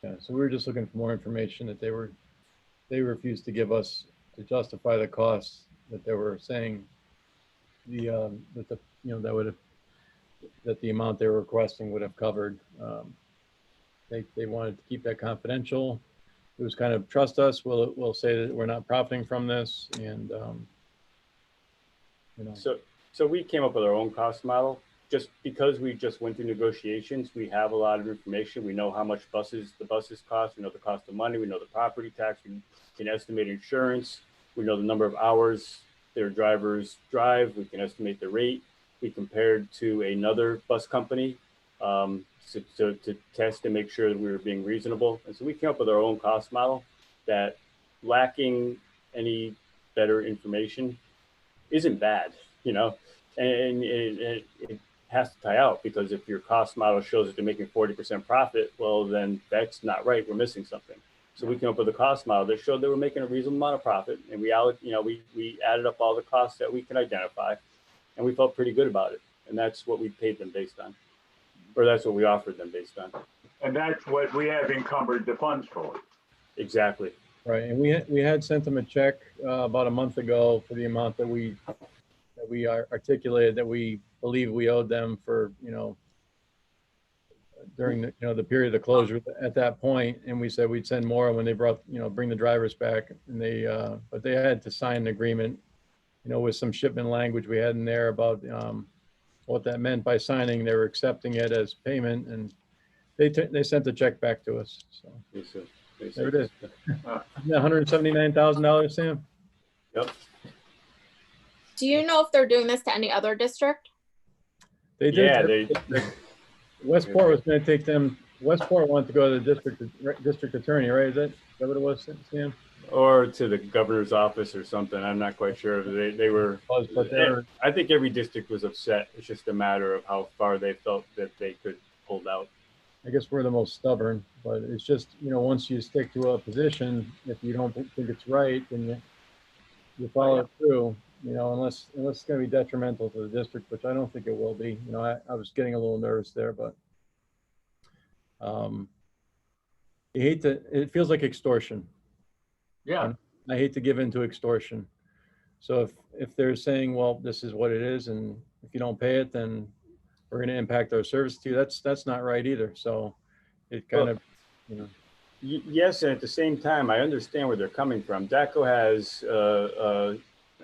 Yeah, so we were just looking for more information that they refused to give us to justify the costs that they were saying that the, you know, that the amount they were requesting would have covered. They wanted to keep that confidential. It was kind of trust us. We'll say that we're not profiting from this, and you know. So we came up with our own cost model. Just because we just went through negotiations, we have a lot of information. We know how much the buses cost. We know the cost of money. We know the property tax. We can estimate insurance. We know the number of hours their drivers drive. We can estimate the rate. We compared to another bus company to test and make sure that we were being reasonable. And so we came up with our own cost model that, lacking any better information, isn't bad, you know, and it has to tie out, because if your cost model shows that they're making 40% profit, well, then that's not right. We're missing something. So we came up with a cost model that showed they were making a reasonable amount of profit, and we added up all the costs that we can identify, and we felt pretty good about it. And that's what we paid them based on, or that's what we offered them based on. And that's what we have encumbered the funds for. Exactly. Right, and we had sent them a check about a month ago for the amount that we articulated that we believe we owed them for, you know, during the, you know, the period of closure at that point. And we said we'd send more when they bring the drivers back, and but they had to sign an agreement, you know, with some shipment language we had in there about what that meant by signing. They were accepting it as payment, and they sent the check back to us. So there it is. $179,000, Sam. Yep. Do you know if they're doing this to any other district? They did. Yeah, Westport was going to take them. Westport wanted to go to the district attorney, right? Is that what it was, Sam? Or to the governor's office or something. I'm not quite sure. They were. But I think every district was upset. It's just a matter of how far they felt that they could hold out. I guess we're the most stubborn, but it's just, you know, once you stick to a position, if you don't think it's right, then you follow it through. You know, unless it's going to be detrimental to the district, which I don't think it will be. You know, I was getting a little nervous there, but it feels like extortion. Yeah. And I hate to give in to extortion. So if they're saying, well, this is what it is, and if you don't pay it, then we're going to impact our service to you, that's not right either. So it kind of, you know. Yes, and at the same time, I understand where they're coming from. DACO has,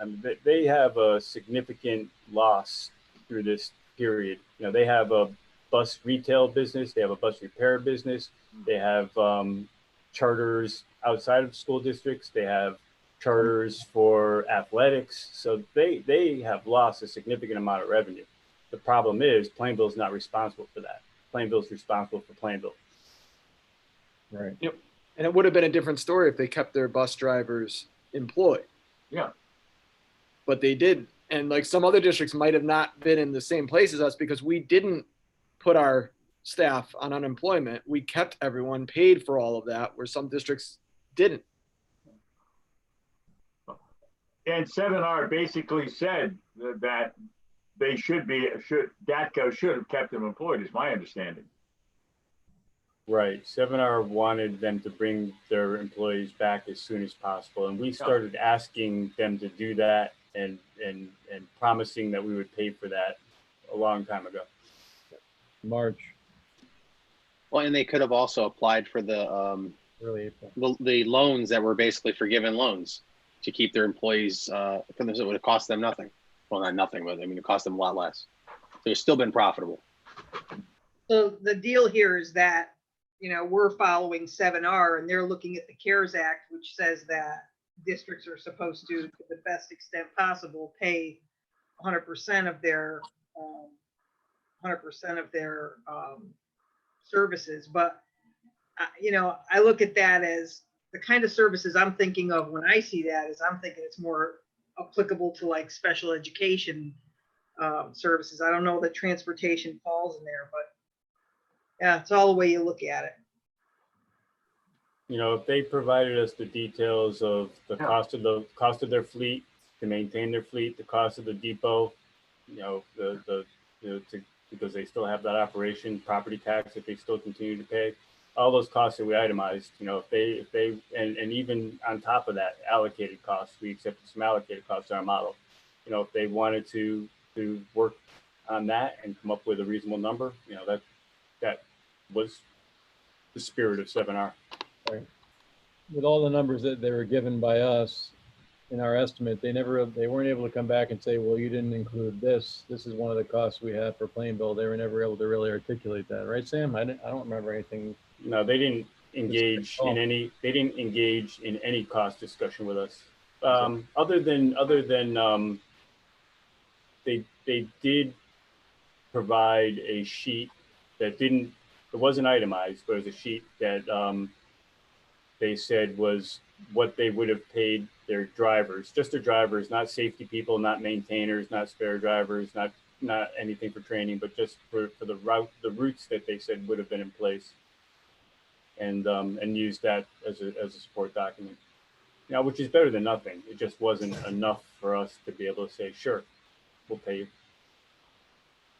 I mean, they have a significant loss through this period. You know, they have a bus retail business, they have a bus repair business, they have charters outside of school districts, they have charters for athletics. So they have lost a significant amount of revenue. The problem is Plainville's not responsible for that. Plainville's responsible for Plainville. Right. Yep. And it would have been a different story if they kept their bus drivers employed. Yeah. But they did. And like some other districts might have not been in the same place as us because we didn't put our staff on unemployment. We kept everyone paid for all of that, where some districts didn't. And 7R basically said that they DATCO should have kept them employed, is my understanding. Right. 7R wanted them to bring their employees back as soon as possible. And we started asking them to do that and promising that we would pay for that a long time ago. March. Well, and they could have also applied for the loans that were basically forgiven loans to keep their employees. It would have cost them nothing. Well, not nothing, but I mean, it cost them a lot less. So it's still been profitable. So the deal here is that, you know, we're following 7R and they're looking at the CARES Act, which says that districts are supposed to the best extent possible, pay 100% of their 100% of their services. But you know, I look at that as the kind of services I'm thinking of when I see that is I'm thinking it's more applicable to like special education services. I don't know that transportation falls in there, but yeah, it's all the way you look at it. You know, if they provided us the details of the cost of their fleet to maintain their fleet, the cost of the depot, you know, because they still have that operation, property tax that they still continue to pay, all those costs that we itemized. You know, if they and even on top of that, allocated costs, we accepted some allocated costs in our model. You know, if they wanted to work on that and come up with a reasonable number, you know, that was the spirit of 7R. Right. With all the numbers that they were given by us in our estimate, they weren't able to come back and say, well, you didn't include this. This is one of the costs we have for Plainville. They were never able to really articulate that, right, Sam? I don't remember anything. No, they didn't engage in any. They didn't engage in any cost discussion with us. Other than they did provide a sheet that didn't. It wasn't itemized, but it was a sheet that they said was what they would have paid their drivers, just their drivers, not safety people, not maintainers, not spare drivers, not anything for training, but just for the routes that they said would have been in place, and use that as a support document. Now, which is better than nothing. It just wasn't enough for us to be able to say, sure, we'll pay you.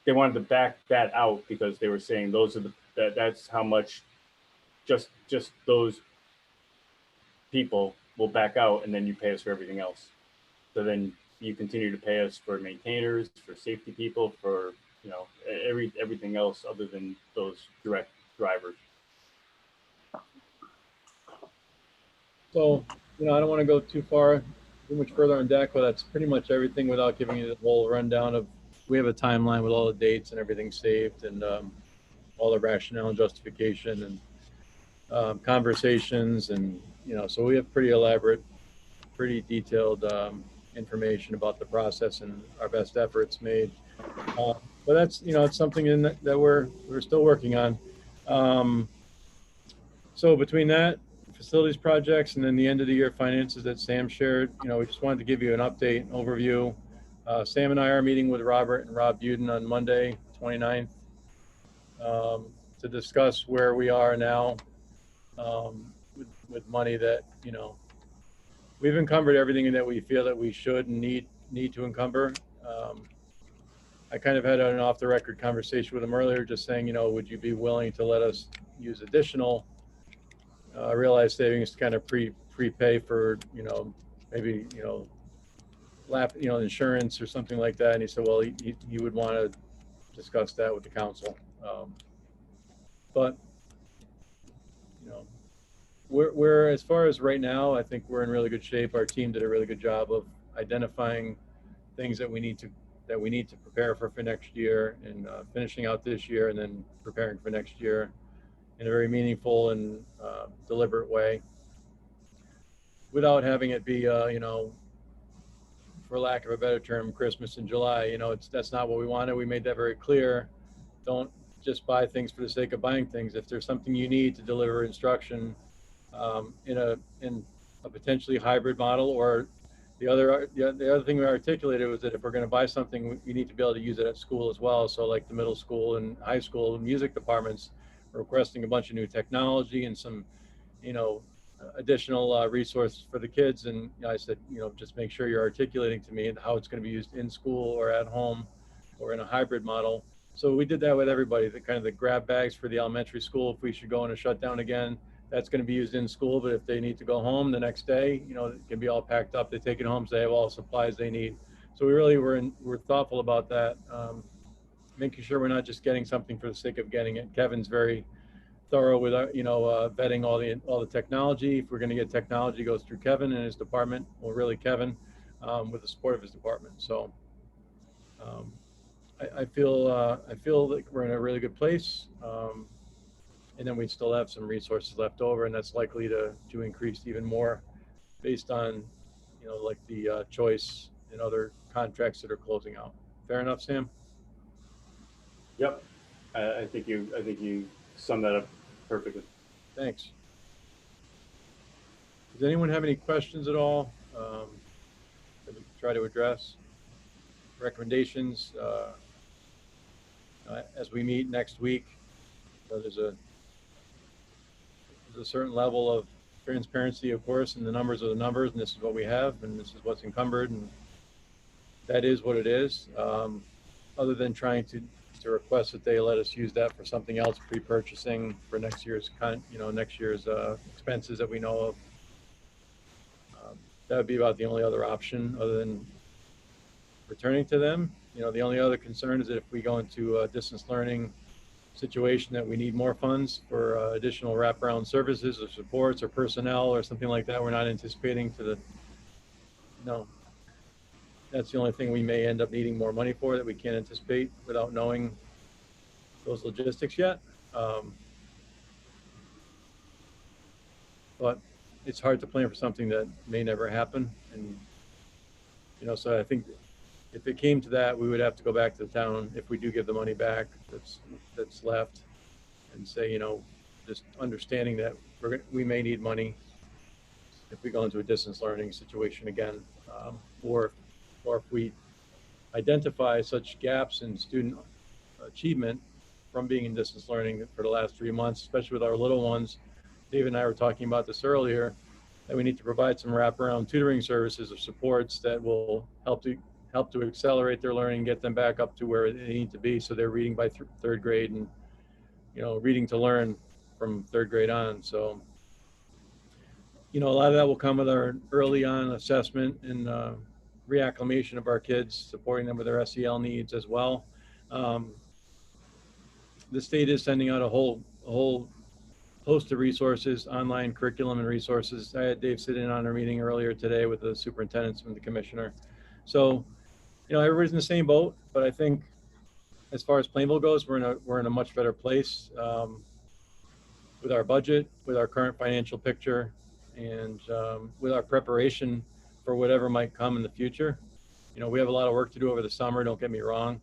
They wanted to back that out because they were saying that's how much just those people will back out, and then you pay us for everything else. So then you continue to pay us for maintainers, for safety people, for, you know, everything else other than those direct drivers. So, you know, I don't want to go too much further on deck, but that's pretty much everything without giving you the whole rundown of, we have a timeline with all the dates and everything saved, and all the rationale and justification and conversations, and, you know, so we have pretty elaborate, pretty detailed information about the process and our best efforts made. But that's, you know, it's something that we're still working on. So between that, facilities projects, and then the end of the year finances that Sam shared, you know, we just wanted to give you an update, an overview. Sam and I are meeting with Robert and Rob Buden on Monday, 29th, to discuss where we are now with money that, you know, we've encumbered everything that we feel that we should and need to encumber. I kind of had an off the record conversation with him earlier, just saying, you know, would you be willing to let us use additional realized savings to kind of prepay for, you know, maybe, you know, insurance or something like that. And he said, well, he would want to discuss that with the council. But, you know, we're as far as right now, I think we're in really good shape. Our team did a really good job of identifying things that we need to prepare for next year, and finishing out this year, and then preparing for next year in a very meaningful and deliberate way, without having it be, you know, for lack of a better term, Christmas in July. You know, that's not what we wanted. We made that very clear. Don't just buy things for the sake of buying things. If there's something you need to deliver instruction in a potentially hybrid model, or the other thing we articulated was that if we're going to buy something, we need to be able to use it at school as well. So like the middle school and high school music departments are requesting a bunch of new technology and some, you know, additional resources for the kids. And, you know, I said, you know, just make sure you're articulating to me how it's going to be used in school or at home or in a hybrid model. So we did that with everybody, the kind of the grab bags for the elementary school. If we should go in a shutdown again, that's going to be used in school. But if they need to go home the next day, you know, it can be all packed up. They take it home, so they have all the supplies they need. So we really we're thoughtful about that, making sure we're not just getting something for the sake of getting it. Kevin's very thorough with you know, vetting all the technology. If we're going to get technology, it goes through Kevin and his department, well, really Kevin, with the support of his department. So I feel like we're in a really good place, and then we still have some resources left over, and that's likely to increase even more based on, you know, like the choice and other contracts that are closing out. Fair enough, Sam? Yep. I think you summed that up perfectly. Thanks. Does anyone have any questions at all that we can try to address? Recommendations as we meet next week? There's a certain level of transparency, of course, and the numbers are the numbers, and this is what we have, and this is what's encumbered, and that is what it is. Other than trying to request that they let us use that for something else, pre-purchasing for next year's expenses that we know of. That would be about the only other option other than returning to them. The only other concern is that if we go into a distance learning situation that we need more funds for additional wraparound services or supports or personnel or something like that, we're not anticipating that's the only thing we may end up needing more money for that we can't anticipate without knowing those logistics yet. But it's hard to plan for something that may never happen. And, so I think if it came to that, we would have to go back to the town if we do give the money back that's left and say, just understanding that we may need money if we go into a distance learning situation again, or if we identify such gaps in student achievement from being in distance learning for the last 3 months, especially with our little ones. Dave and I were talking about this earlier, that we need to provide some wraparound tutoring services or supports that will help to accelerate their learning, get them back up to where they need to be, so they're reading by third grade and reading to learn from third grade on. So a lot of that will come with our early on assessment and reacclimation of our kids, supporting them with their SEL needs as well. The state is sending out a whole host of resources, online curriculum and resources. I had Dave sit in on our meeting earlier today with the superintendents and the commissioner. So, everybody's in the same boat, but I think as far as Plainville goes, we're in a much better place with our budget, with our current financial picture, and with our preparation for whatever might come in the future. We have a lot of work to do over the summer, don't get me wrong.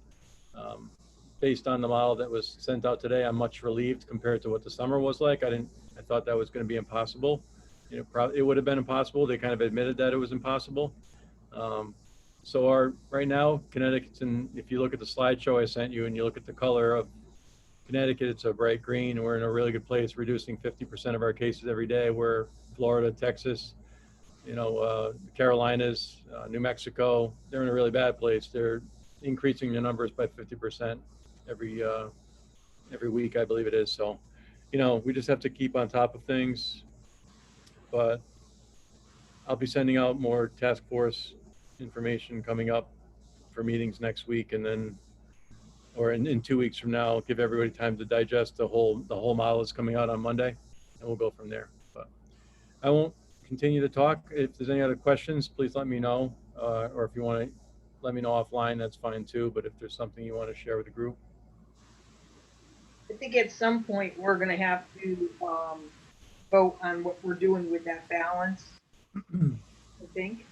Based on the model that was sent out today, I'm much relieved compared to what the summer was like. I thought that was going to be impossible. It would have been impossible. They kind of admitted that it was impossible. So right now, Connecticut's if you look at the slideshow I sent you and you look at the color of Connecticut, it's a bright green, and we're in a really good place, reducing 50% of our cases every day, where Florida, Texas, Carolinas, New Mexico, they're in a really bad place. They're increasing the numbers by 50% every week, I believe it is. So, we just have to keep on top of things. But I'll be sending out more task force information coming up for meetings next week, and then, or in 2 weeks from now, give everybody time to digest the whole model is coming out on Monday, and we'll go from there. But I won't continue to talk. If there's any other questions, please let me know, or if you want to let me know offline, that's fine too. But if there's something you want to share with the group. I think at some point we're going to have to vote on what we're doing with that balance. I think.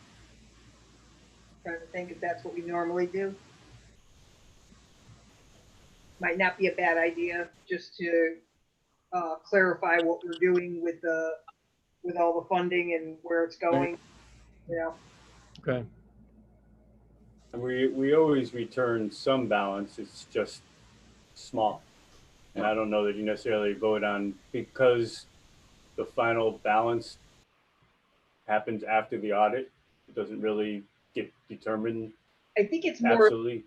Trying to think if that's what we normally do. Might not be a bad idea, just to clarify what we're doing with all the funding and where it's going. Okay. And we always return some balance. It's just small. And I don't know that you necessarily vote on, because the final balance happens after the audit. It doesn't really get determined. I think it's more. Absolutely.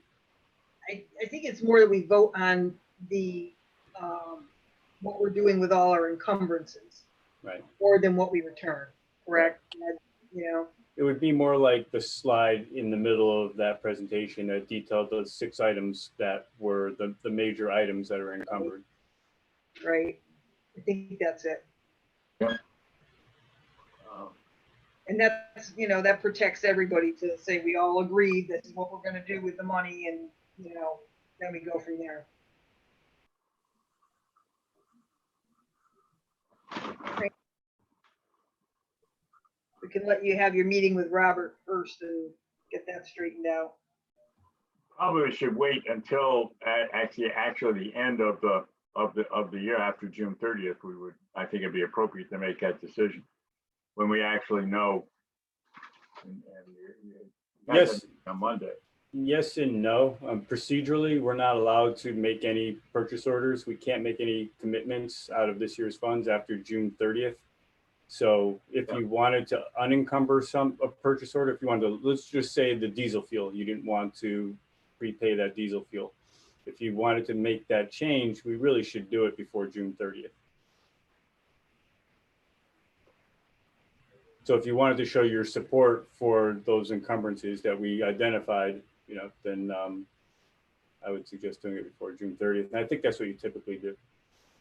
I think it's more that we vote on the what we're doing with all our encumbrances, right? More than what we return. Correct. Right. It would be more like the slide in the middle of that presentation that detailed those 6 items that were the major items that are encumbered. Right. I think that's it. And that's, that protects everybody to say we all agree this is what we're going to do with the money, and, then we go from there. Okay. We can let you have your meeting with Robert first and get that straightened out. probably should wait until actually the end of the year after June 30th. I think it'd be appropriate to make that decision when we actually know. Yes. On Monday. Yes and no. Procedurally, we're not allowed to make any purchase orders. We can't make any commitments out of this year's funds after June 30th. So if you wanted to unencumber a purchase order, if you wanted to, let's just say the diesel fuel, you didn't want to prepay that diesel fuel. If you wanted to make that change, we really should do it before June 30th. So if you wanted to show your support for those encumbrances that we identified, then I would suggest doing it before June 30th. And I think that's what you typically do.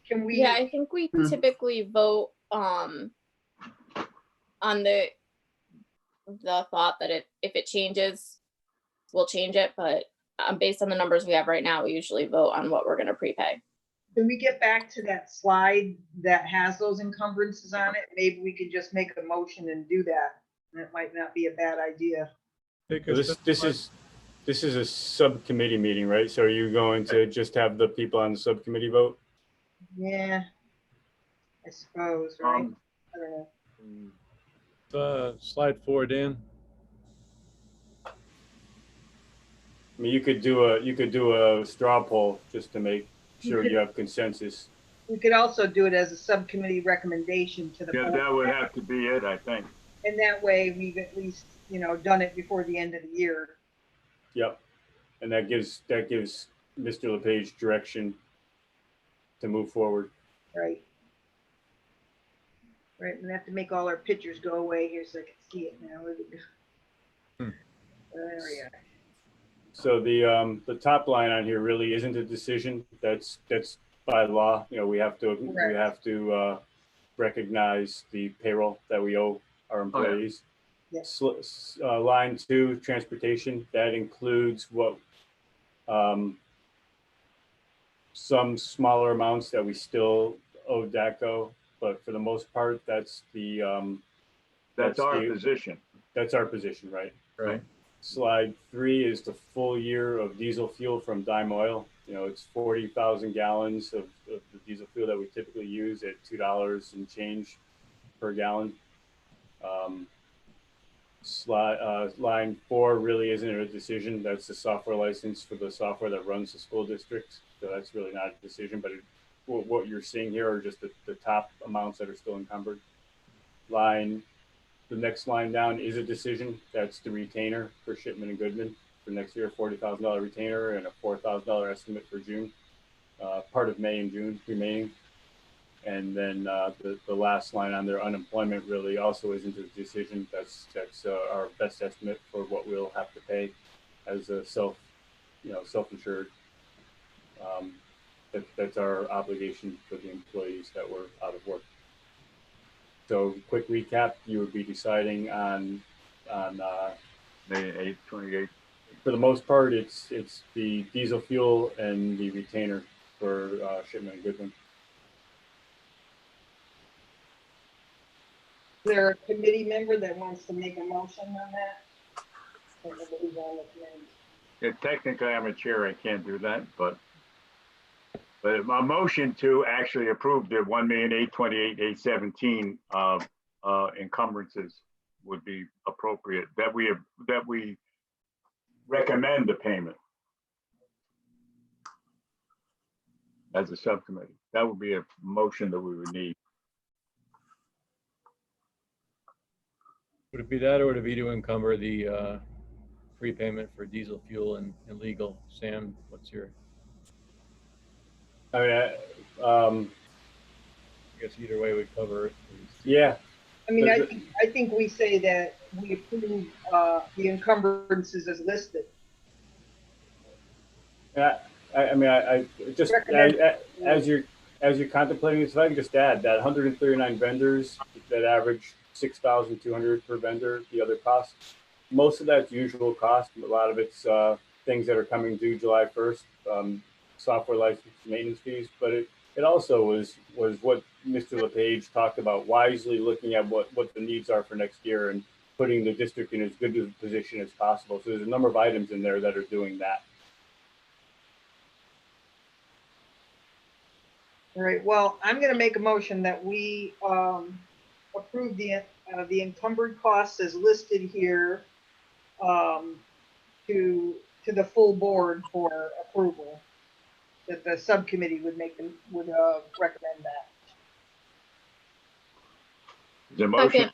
Can we? Yeah, I think we typically vote on the thought that if it changes, we'll change it. But based on the numbers we have right now, we usually vote on what we're going to prepay. Can we get back to that slide that has those encumbrances on it? Maybe we could just make a motion and do that. That might not be a bad idea. This is a subcommittee meeting, right? So are you going to just have the people on the subcommittee vote? Yeah, I suppose, right? I don't know. Slide 4, Dan. I mean, you could do a straw poll just to make sure you have consensus. We could also do it as a subcommittee recommendation to the board. That would have to be it, I think. And that way we've at least, done it before the end of the year. Yep. And that gives Mr. LePage direction to move forward. Right. Right. We have to make all our pictures go away here so I can see it now. There we are. So the top line on here really isn't a decision. That's by law. We have to recognize the payroll that we owe our employees. Yes. Line 2, transportation. That includes what some smaller amounts that we still owe DACO, but for the most part, that's our position. That's our position, right? Right. Slide 3 is the full year of diesel fuel from Dime Oil. It's 40,000 gallons of the diesel fuel that we typically use at $2 and change per gallon. Line 4 really isn't a decision. That's the software license for the software that runs the school district. So that's really not a decision, but what you're seeing here are just the top amounts that are still encumbered. The next line down is a decision. That's the retainer for Shipman and Goodman for next year, $40,000 retainer and a $4,000 estimate for June, part of May and June remaining. And then the last line on their unemployment really also isn't a decision. That's our best estimate for what we'll have to pay as a self-insured. That's our obligation for the employees that were out of work. So quick recap, you would be deciding on May 8th, 28th. For the most part, it's the diesel fuel and the retainer for Shipman and Goodman. Is there a committee member that wants to make a motion on that? Or nobody's on the committee? Yeah, technically, I'm a chair. I can't do that, but my motion to actually approve the 1,828,817 encumbrances would be appropriate. That we recommend the payment as a subcommittee. That would be a motion that we would need. Would it be that, or would it be to encumber the prepayment for diesel fuel and legal? Sam, what's your? I guess either way would cover it. Yeah. I mean, I think we say that we approve the encumbrances as listed. Yeah, I just as you're contemplating this, if I can just add that 139 vendors that average 6,200 per vendor, the other costs, most of that's usual cost. A lot of it's things that are coming due July 1st, software license, maintenance fees, but it also was what Mr. LePage talked about, wisely looking at what the needs are for next year and putting the district in as good a position as possible. So there's a number of items in there that are doing that. All right, well, I'm gonna make a motion that we approve the encumbered costs as listed here to the full board for approval. That the subcommittee would recommend that. The motion, Second.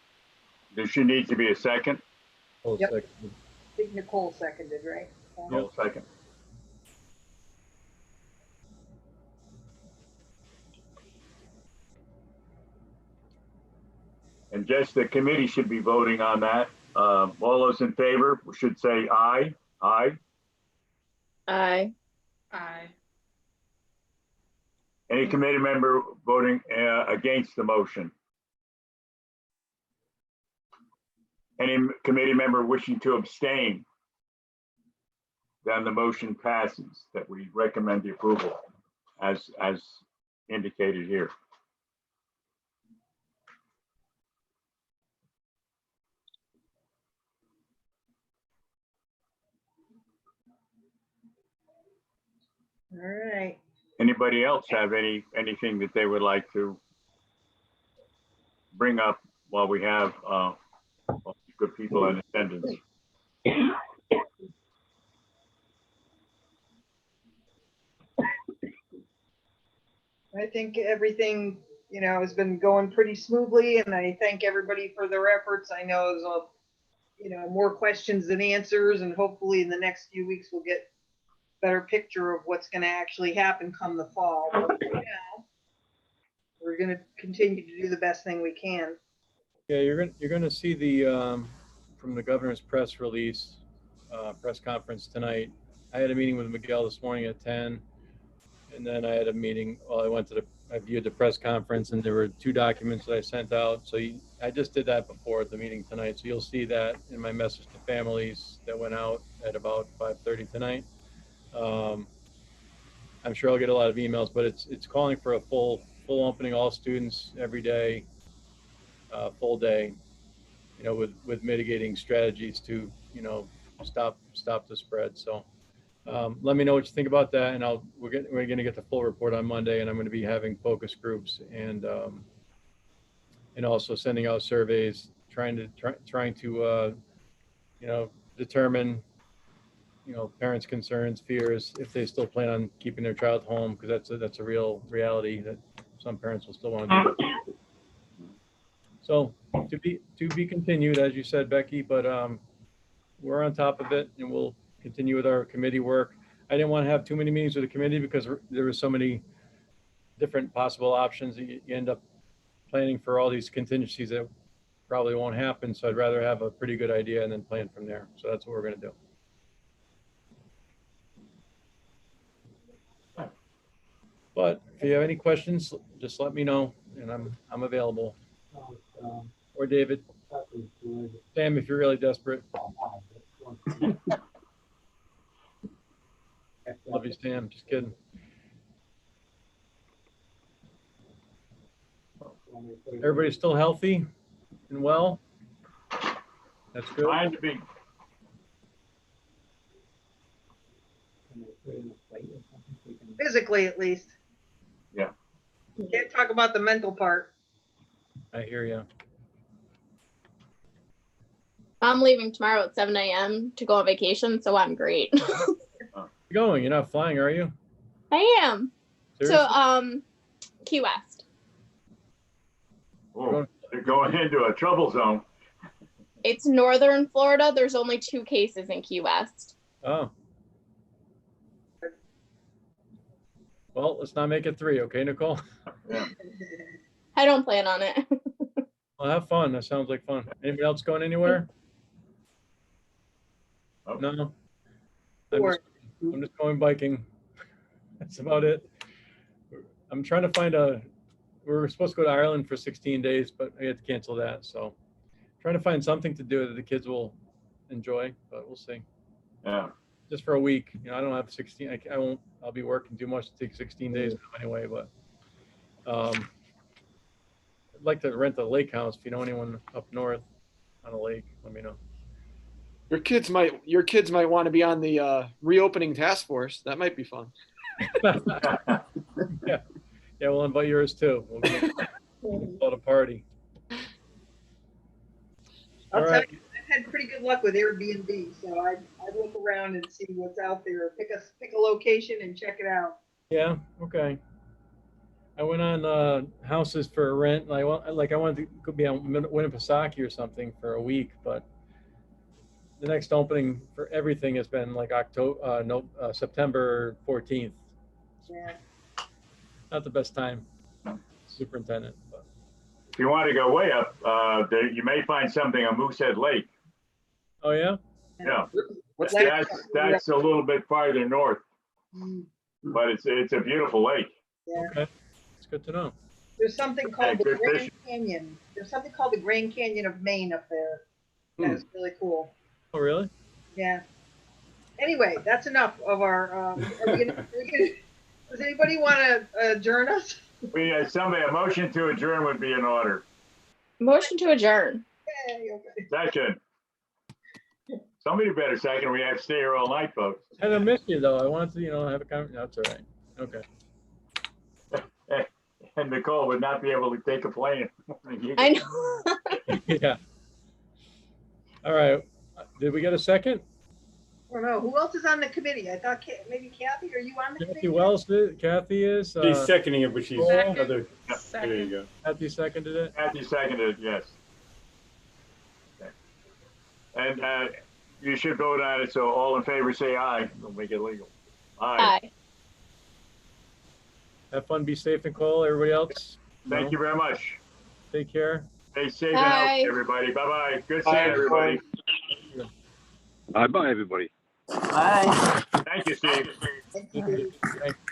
there should need to be a second. Oh, Yep. second. I think Nicole seconded, right? Nicole, second. And just the committee should be voting on that. All those in favor should say aye. Aye. Aye. Aye. Any committee member voting against the motion? Any committee member wishing to abstain? Then the motion passes that we recommend the approval as indicated here. All right. Anybody else have anything that they would like to bring up while we have good people in attendance? I think everything, has been going pretty smoothly, and I thank everybody for their efforts. I know there's more questions than answers, and hopefully in the next few weeks we'll get a better picture of what's going to actually happen come the fall. But right now, we're going to continue to do the best thing we can. Yeah, you're gonna see the from the governor's press release, press conference tonight. I had a meeting with Miguel this morning at 10, and then I had a meeting. Well, I viewed the press conference, and there were 2 documents that I sent out. So I just did that before the meeting tonight. So you'll see that in my message to families that went out at about 5:30 tonight. I'm sure I'll get a lot of emails, but it's calling for a full opening, all students every day, full day, with mitigating strategies to, stop the spread. So let me know what you think about that, and we're going to get the full report on Monday, and I'm going to be having focus groups and also sending out surveys, trying to determine parents' concerns, fears, if they still plan on keeping their child home, because that's a real reality that some parents will still want to do. So to be continued, as you said, Becky, but we're on top of it, and we'll continue with our committee work. I didn't want to have too many meetings with the committee because there were so many different possible options. You end up planning for all these contingencies that probably won't happen. So I'd rather have a pretty good idea and then plan from there. So that's what we're going to do. But if you have any questions, just let me know, and I'm available. Or David. Sam, if you're really desperate. Love you, Sam. Just kidding. Everybody's still healthy and well? That's good. Trying to be. Physically, at least. Yeah. Can't talk about the mental part. I hear you. I'm leaving tomorrow at 7 a.m. to go on vacation, so I'm great. You're going? You're not flying, are you? I am. Seriously? So, Key West. Oh, you're going into a trouble zone. It's northern Florida. There's only 2 cases in Key West. Oh. Well, let's not make it 3, okay, Nicole? Yeah. I don't plan on it. Well, have fun. That sounds like fun. Anybody else going anywhere? Oh. No. I'm just going biking. That's about it. I'm trying to find we were supposed to go to Ireland for 16 days, but I had to cancel that. So trying to find something to do that the kids will enjoy, but we'll see. Yeah. Just for a week. I don't have 16. I'll be working too much to take 16 days anyway, but I'd like to rent a lake house. If you know anyone up north on a lake, let me know. Your kids might want to be on the reopening task force. That might be fun. Yeah. Yeah, we'll invite yours too. We'll call it a party. I'll All tell right. you, I've had pretty good luck with Airbnb, so I look around and see what's out there. Pick a location and check it out. Yeah. Okay. I went on houses for rent. And I wanted to could be on Winnipesaukee or something for a week, but the next opening for everything has been like September 14th. Yeah. Not the best time, superintendent. But. If you want to go way up, you may find something on Moosehead Lake. Oh yeah. Yeah. What's That's a little bit farther north, but it's a beautiful lake. Yeah. Okay. It's good to know. There's something called the good Grand fishing. Canyon. There's something called the Grand Canyon of Maine up there. That's really cool. Oh really? Yeah. Anyway, that's enough of our. Are we gonna, does anybody want to adjourn us? A motion to adjourn would be in order. Motion to adjourn. Yay, okay. Second. Somebody better second. We have to stay here all night, folks. I don't miss you though. I wanted to, have a conversation. That's all right. Okay. And Nicole would not be able to take a plane. I know. Yeah. All right. Did we get a second? I don't know. Who else is on the committee? I thought maybe Kathy. Are you on the Kathy committee? Wells did. Kathy is. She's seconding it, but she's Second. other. There you go. Kathy seconded it. Kathy seconded, yes. Okay. And you should vote on it, so all in favor say aye. We'll make it legal. Aye. Aye. Have fun. Be safe, Nicole. Everybody else. Thank you very much. Take care. Stay safe and Bye. healthy, everybody. Bye-bye. Good seeing Bye, everybody. Bye bye, everybody. Bye. Thank you, Steve. Thank you. Thank you.